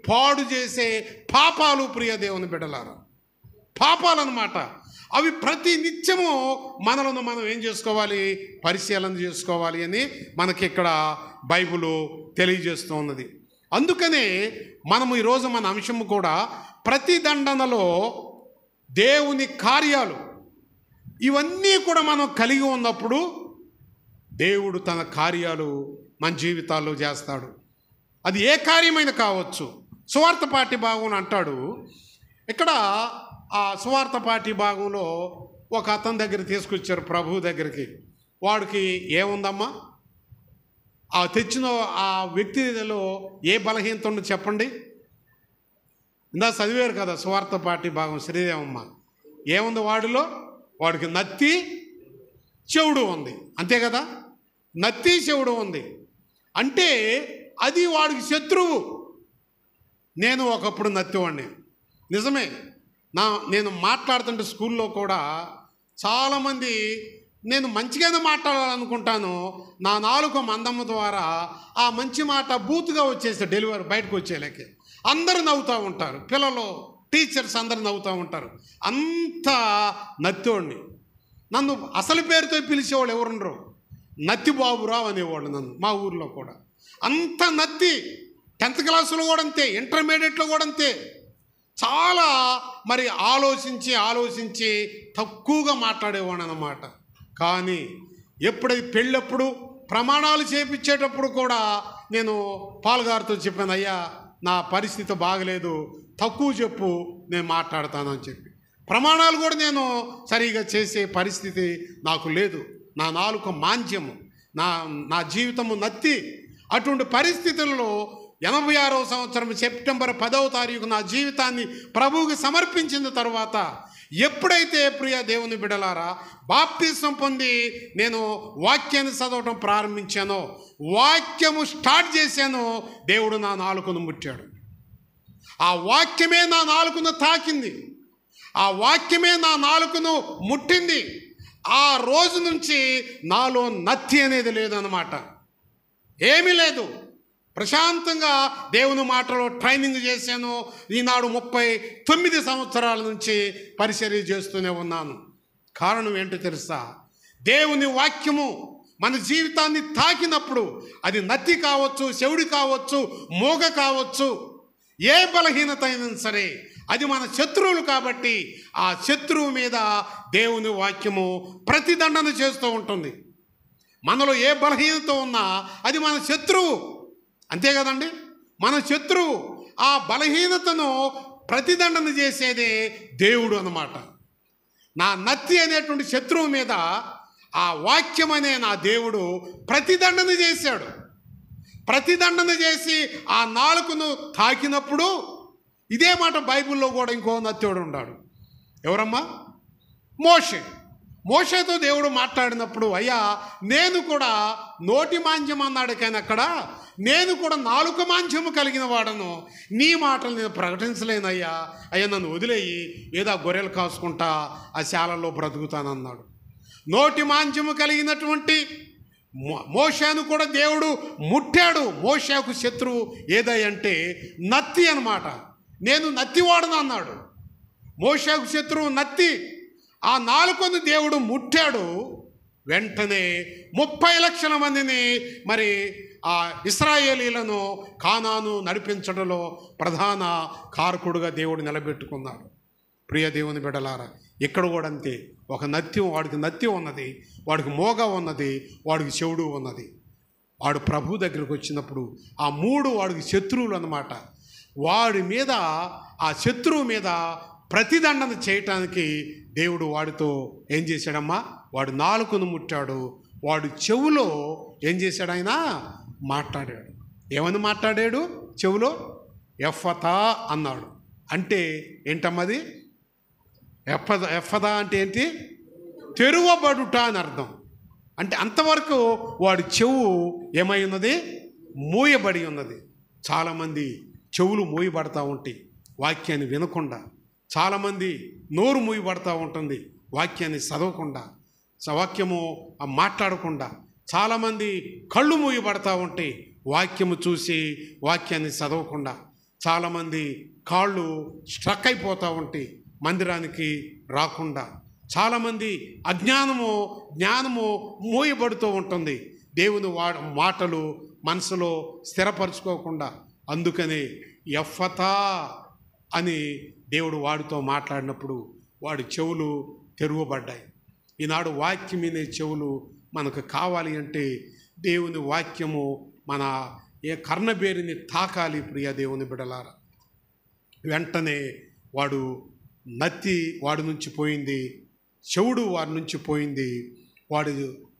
పాడు చేసే పాపాలు. ప్రియ దేవుని బిడ్డలారా, పాపాలన్నమాట. అవి ప్రతి నిత్యము మనలను మనం ఏం చేసుకోవాలి? పరిశీలన చేసుకోవాలి అని మనకి ఇక్కడ బైబిల్ తెలియజేస్తూ ఉన్నది. అందుకనే మనము ఈరోజు మన అంశము కూడా ప్రతి దండనలో దేవుని కార్యాలు ఇవన్నీ కూడా మనం కలిగి ఉన్నప్పుడు దేవుడు తన కార్యాలు మన జీవితాల్లో చేస్తాడు. అది ఏ కార్యమైనా కావచ్చు. సువార్త పాఠ్య భాగం అంటాడు. ఇక్కడ ఆ సువార్త పాఠ్య భాగంలో ఒక అతని దగ్గర తీసుకొచ్చారు, ప్రభువు దగ్గరికి. వాడికి ఏముందమ్మా, ఆ తెచ్చిన ఆ వ్యక్తిలో ఏ బలహీనత ఉందో చెప్పండి. ఇందా చదివారు కదా సువార్త పార్టీ భాగం శ్రీదేవమ్మ. ఏముంది వాడిలో? వాడికి నత్తి చెవుడు ఉంది, అంతే కదా. నత్తి చెవుడు ఉంది అంటే అది వాడికి శత్రువు. నేను ఒకప్పుడు నత్తివాడిని, నిజమే. నేను మాట్లాడుతుంటే స్కూల్లో కూడా చాలామంది నేను మంచిగానే మాట్లాడాలనుకుంటాను, నా నాలుక మందమ్మ ద్వారా ఆ మంచి మాట బూతుగా వచ్చేస్తే డెలివరీ బయటకు వచ్చేలాకి అందరూ నవ్వుతూ ఉంటారు, పిల్లలు టీచర్స్ అందరూ నవ్వుతూ ఉంటారు. అంత నత్తివాడిని. నన్ను అసలు పేరుతో పిలిచేవాళ్ళు ఎవరుండరు, నత్తి బాబురావు అనేవాళ్ళు నన్ను మా ఊర్లో కూడా. అంత నత్తి. 10th క్లాసులో కూడా అంతే, ఇంటర్మీడియట్లో కూడా అంతే. చాలా మరి ఆలోచించి తక్కువగా మాట్లాడేవాడు అన్నమాట. కానీ ఎప్పుడైతే పెళ్ళప్పుడు ప్రమాణాలు చేపించేటప్పుడు కూడా నేను పాల్గారితో చెప్పాను, అయ్యా నా పరిస్థితి బాగలేదు, తక్కువ చెప్పు, నేను మాట్లాడతానని చెప్పి. ప్రమాణాలు కూడా నేను సరిగా చేసే పరిస్థితి నాకు లేదు. నా నాలుక మాంద్యము, నా జీవితము నత్తి. అటువంటి పరిస్థితుల్లో 86వ సంవత్సరం సెప్టెంబర్ 10వ తారీఖు నా జీవితాన్ని ప్రభువుకి సమర్పించిన తర్వాత, ఎప్పుడైతే ప్రియ దేవుని బిడ్డలారా బాప్తిసం పొంది నేను వాక్యాన్ని చదవటం ప్రారంభించానో, వాక్యము స్టార్ట్ చేశానో, దేవుడు నా నాలుకను ముట్టాడు. ఆ వాక్యమే నా నాలుకను తాకింది, ఆ వాక్యమే నా నాలుకను ముట్టింది. ఆ రోజు నుంచి నాలో నత్తి అనేది లేదన్నమాట, ఏమీ లేదు. ప్రశాంతంగా దేవుని మాటలో ట్రైనింగ్ చేశాను. ఈనాడు 39 సంవత్సరాల నుంచి పరిచర్య చేస్తూనే ఉన్నాను. కారణం ఏంటో తెలుసా? దేవుని వాక్యము మన జీవితాన్ని తాకినప్పుడు, అది నత్తి కావచ్చు, చెవుడి కావచ్చు, మోగ కావచ్చు, ఏ బలహీనత అయినా సరే అది మన శత్రువులు కాబట్టి ఆ శత్రువు మీద దేవుని వాక్యము ప్రతిదండన చేస్తూ ఉంటుంది. మనలో ఏ బలహీనత ఉన్నా అది మన శత్రువు, అంతే కదండి. మన శత్రువు. ఆ బలహీనతను ప్రతిదండన చేసేదే దేవుడు అన్నమాట. నా నత్తి అనేటువంటి శత్రువు మీద ఆ వాక్యం అనే నా దేవుడు ప్రతిదండన చేశాడు. ప్రతిదండన చేసి ఆ నాలుకను తాకినప్పుడు, ఇదే మాట బైబిల్లో కూడా ఇంకో నత్తివాడు ఉన్నాడు. ఎవరమ్మా? మోషేతో దేవుడు మాట్లాడినప్పుడు, అయ్యా నేను కూడా నోటి మాంద్యం అన్నాడు, కానీ అక్కడ నేను కూడా నాలుక మాంద్యము కలిగిన వాడను, నీ మాటలు నేను ప్రకటించలేనయ్యా, అయ్యా నన్ను వదిలేయి, ఏదో గొర్రెలు కాసుకుంటా ఆ శాలలో బ్రతుకుతానన్నాడు. నోటి మాంద్యము కలిగినటువంటి మోషేను కూడా దేవుడు ముట్టాడు. మోషేకు శత్రువు ఏదంటే నత్తి అన్నమాట. నేను నత్తివాడను అన్నాడు. మోషేకు శత్రువు నత్తి. ఆ నాలుకను దేవుడు ముట్టాడు. వెంటనే 30 లక్షల మందిని మరి ఆ ఇశ్రాయేలీలను కానాను నడిపించడంలో ప్రధాన కారకుడుగా దేవుడు నిలబెట్టుకున్నాడు. ప్రియ దేవుని బిడ్డలారా, ఇక్కడ కూడా అంతే. ఒక నత్తి, వాడికి నత్తి ఉన్నది, వాడికి మోగ ఉన్నది, వాడికి చెవుడు ఉన్నది. వాడు ప్రభు దగ్గరికి వచ్చినప్పుడు ఆ 3 వాడికి శత్రువులు అన్నమాట. వాడి మీద, ఆ శత్రువు మీద ప్రతిదండన చేయటానికి దేవుడు వాడితో ఏం చేశాడమ్మా? వాడు నాలుకను ముట్టాడు. వాడు చెవులో ఏం చేశాడు? ఆయన మాట్లాడాడు. ఏమని మాట్లాడాడు? చెవులో ఎఫ్ఫతా అన్నాడు. అంటే ఏంటమ్మది? ఎఫ్ఫతా అంటే ఏంటి? తెరువబడుట అని అర్థం. అంటే అంతవరకు వాడి చెవు ఏమై ఉన్నది? మూయబడి ఉన్నది. చాలామంది చెవులు మూయబడతా ఉంటాయి వాక్యాన్ని వినకుండా. చాలామంది నోరు మూయబడతా ఉంటుంది వాక్యాన్ని చదవకుండా, వాక్యము మాట్లాడకుండా. చాలామంది కళ్ళు మూయబడతా ఉంటాయి వాక్యము చూసి వాక్యాన్ని చదవకుండా. చాలామంది కాళ్ళు స్ట్రక్ అయిపోతూ ఉంటాయి మందిరానికి రాకుండా. చాలామంది జ్ఞానము మూయబడుతూ ఉంటుంది దేవుని మాటలు మనసులో స్థిరపరచుకోకుండా. అందుకని ఎఫ్ఫతా అని దేవుడు వాడితో మాట్లాడినప్పుడు వాడి చెవులు తెరువబడ్డాయి. ఈనాడు వాక్యం వినే చెవులు మనకు కావాలి అంటే దేవుని వాక్యము మన కర్ణబేరిని తాకాలి. ప్రియ దేవుని బిడలారా, వెంటనే వాడు నత్తి వాడి నుంచి పోయింది, చెవుడు వారి నుంచి పోయింది. వాడు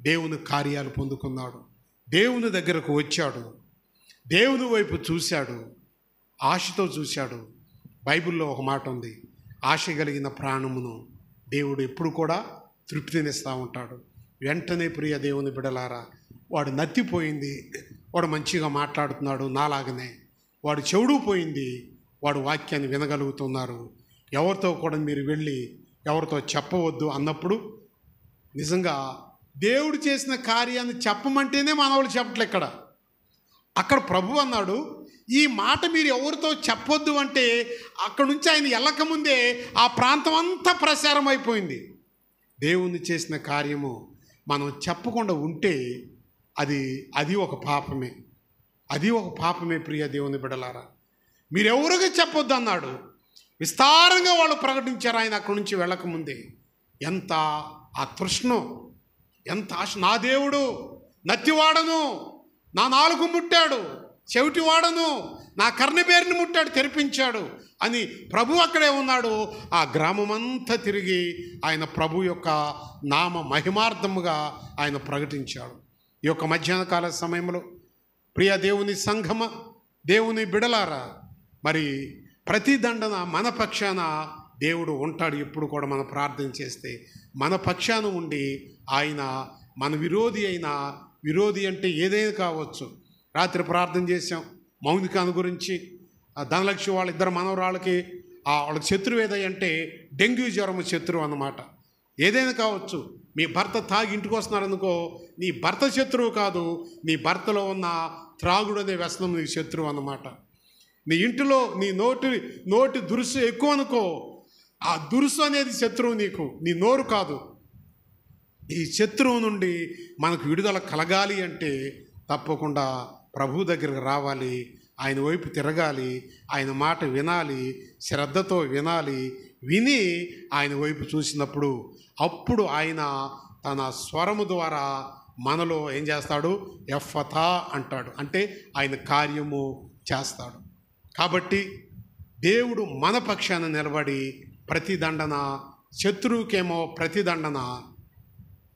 దేవుని కార్యాలు పొందుకున్నాడు, దేవుని దగ్గరకు వచ్చాడు, దేవుని వైపు చూశాడు, ఆశతో చూశాడు. బైబిల్లో ఒక మాట ఉంది, ఆశ కలిగిన ప్రాణమును దేవుడు ఎప్పుడు కూడా తృప్తినిస్తూ ఉంటాడు. వెంటనే ప్రియ దేవుని బిడలారా, వాడు నత్తిపోయింది, వాడు మంచిగా మాట్లాడుతున్నాడు నాలాగనే. వాడు చెవుడు పోయింది, వాడు వాక్యాన్ని వినగలుగుతున్నారు. ఎవరితో కూడా మీరు వెళ్ళి ఎవరితో చెప్పవద్దు అన్నప్పుడు నిజంగా దేవుడు చేసిన కార్యాన్ని చెప్పమంటేనే మనవాళ్ళు చెప్పట్లే. అక్కడ ప్రభు అన్నాడు, ఈ మాట మీరు ఎవరితో చెప్పొద్దు అంటే అక్కడ నుంచి ఆయన వెళ్ళకముందే ఆ ప్రాంతం అంతా ప్రసారం అయిపోయింది. దేవుని చేసిన కార్యము మనం చెప్పకుండా ఉంటే అది ఒక పాపమే, అది ఒక పాపమే. ప్రియ దేవుని బిడలారా, మీరెవరికి చెప్పొద్దు అన్నాడు. విస్తారంగా వాళ్ళు ప్రకటించారు ఆయన అక్కడి నుంచి వెళ్ళకముందే. ఎంత ఆ తృష్ణో, ఎంత ఆశ. నా దేవుడు నత్తివాడను, నా నాలుగు ముట్టాడు, చెవిటి వాడను, నా కర్ణబేరుని ముట్టాడు, తెరిపించాడు అని ప్రభు అక్కడే ఉన్నాడు. ఆ గ్రామమంతా తిరిగి ఆయన ప్రభు యొక్క నామ మహిమార్థముగా ఆయన ప్రకటించాడు. ఈ యొక్క మధ్యాహ్న కాల సమయంలో ప్రియ దేవుని సంఘమ, దేవుని బిడలారా, మరి ప్రతి దండన మన పక్షాన దేవుడు ఉంటాడు. ఎప్పుడు కూడా మనం ప్రార్థన చేస్తే మన పక్షాన ఉండి ఆయన మన విరోధి అంటే ఏదైనా కావచ్చు. రాత్రి ప్రార్థన చేశాం మౌనికాను గురించి. ధనలక్ష్మి వాళ్ళ ఇద్దరు మనవరాళ్ళకి వాళ్ళకి శత్రువు ఏదంటే డెంగ్యూ జ్వరము శత్రువు అన్నమాట. ఏదైనా కావచ్చు. మీ భర్త తాగి ఇంటికి వస్తున్నారు అనుకో, నీ భర్త శత్రువు కాదు, నీ భర్తలో ఉన్న త్రాగుడు అనే వ్యసనం నీ శత్రువు అన్నమాట. నీ ఇంటిలో నీ నోటి దురుసు ఎక్కువ అనుకో, ఆ దురుసు అనేది శత్రువు నీకు, నీ నోరు కాదు. ఈ శత్రువు నుండి మనకు విడుదల కలగాలి అంటే తప్పకుండా ప్రభు దగ్గరకు రావాలి, ఆయన వైపు తిరగాలి, ఆయన మాట వినాలి, శ్రద్ధతో వినాలి. విని ఆయన వైపు చూసినప్పుడు అప్పుడు ఆయన తన స్వరము ద్వారా మనలో ఏం చేస్తాడు? ఎఫ్ఫతా అంటాడు, అంటే ఆయన కార్యము చేస్తాడు. కాబట్టి దేవుడు మన పక్షాన నిలబడి ప్రతిదండన, శత్రువుకేమో ప్రతిదండన,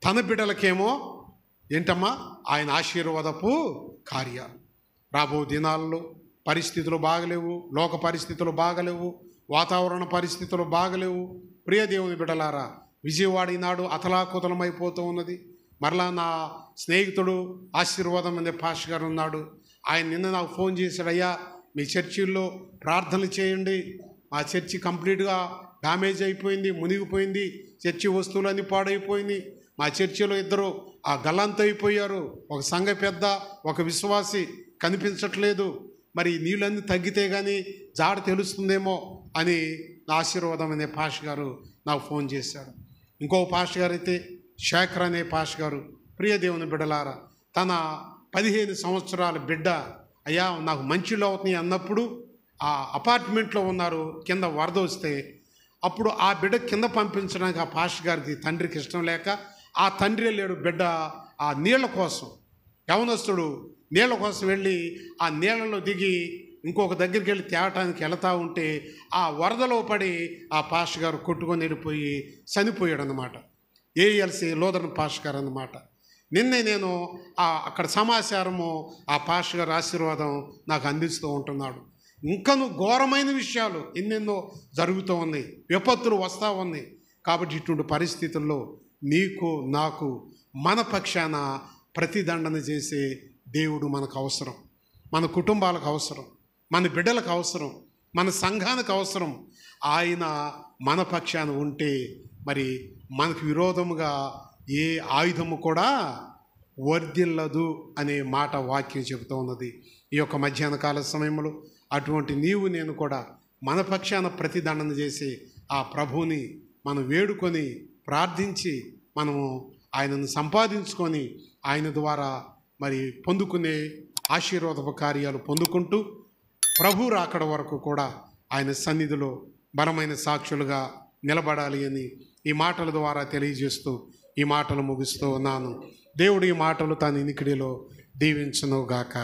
తన బిడ్డలకేమో ఏంటమ్మా? ఆయన ఆశీర్వాదపు కార్యాలు. రాబో దినాల్లో పరిస్థితులు బాగలేవు, లోక పరిస్థితులు బాగలేవు, వాతావరణ పరిస్థితులు బాగలేవు. ప్రియ దేవుని బిడ్డలారా, విజయవాడ ఈనాడు అతలాకుతలమైపోతూ ఉన్నది. మరలా నా స్నేహితుడు ఆశీర్వాదం అనే పాష గారు ఉన్నాడు. ఆయన నిన్న నాకు ఫోన్ చేశాడు, అయ్యా మీ చర్చిల్లో ప్రార్థనలు చేయండి, మా చర్చి కంప్లీట్గా డ్యామేజ్ అయిపోయింది, మునిగిపోయింది, చర్చి వస్తువులన్నీ పాడైపోయింది, మా చర్చిలో ఇద్దరు ఆ గల్లంత అయిపోయారు, ఒక సంఘ పెద్ద, ఒక విశ్వాసి కనిపించట్లేదు, మరి నీళ్ళన్నీ తగ్గితే కానీ జాడ తెలుస్తుందేమో అని నా ఆశీర్వాదం అనే పాష గారు నాకు ఫోన్ చేశాడు. ఇంకో పాష గారు అయితే శేఖర్ అనే పాష గారు, ప్రియ దేవుని బిడ్డలారా, తన 15 సంవత్సరాల బిడ్డ, అయ్యా నాకు మంచిలో అవుతున్నాయి అన్నప్పుడు ఆ అపార్ట్మెంట్లో ఉన్నారు, కింద వరద వస్తే అప్పుడు ఆ బిడ్డ కింద పంపించడానికి ఆ పాష గారికి తండ్రికి ఇష్టం లేక ఆ తండ్రి లేడు, బిడ్డ ఆ నీళ్ల కోసం, యవనస్తుడు నీళ్ల కోసం వెళ్ళి ఆ నీళ్లలో దిగి ఇంకొక దగ్గరికి వెళ్ళి తేవటానికి వెళతా ఉంటే ఆ వరదలో పడి ఆ పాష గారు కొట్టుకొని వెళ్ళిపోయి చనిపోయాడు అన్నమాట. ఏఎల్సి లోదరన్ పాష గారు అన్నమాట. నిన్నే నేను అక్కడ సమాచారము ఆ పాష గారు ఆశీర్వాదం నాకు అందిస్తూ ఉంటున్నాడు. ఇంకను ఘోరమైన విషయాలు ఎన్నెన్నో జరుగుతూ ఉన్నాయి, విపత్తులు వస్తూ ఉన్నాయి. కాబట్టి ఇటువంటి పరిస్థితుల్లో నీకు నాకు మన పక్షాన ప్రతిదండన చేసే దేవుడు మనకు అవసరం, మన కుటుంబాలకు అవసరం, మన బిడ్డలకు అవసరం, మన సంఘానికి అవసరం. ఆయన మన పక్షాన ఉంటే మరి మనకు విరోధముగా ఏ ఆయుధము కూడా వర్ధిల్లదు అనే మాట వాక్యం చెబుతూ ఉన్నది. ఈ యొక్క మధ్యాహ్న కాల సమయంలో అటువంటి నీవు నేను కూడా మన పక్షాన ప్రతిదండన చేసి ఆ ప్రభువుని మనం వేడుకొని ప్రార్థించి మనము ఆయనను సంపాదించుకొని ఆయన ద్వారా మరి పొందుకునే ఆశీర్వాదపు కార్యాలు పొందుకుంటూ ప్రభు రాకడ వరకు కూడా ఆయన సన్నిధిలో బలమైన సాక్షులుగా నిలబడాలి అని ఈ మాటల ద్వారా తెలియజేస్తూ ఈ మాటలు ముగిస్తూ ఉన్నాను. దేవుడు ఈ మాటలు తన ఇనికిడిలో దీవించును గాక.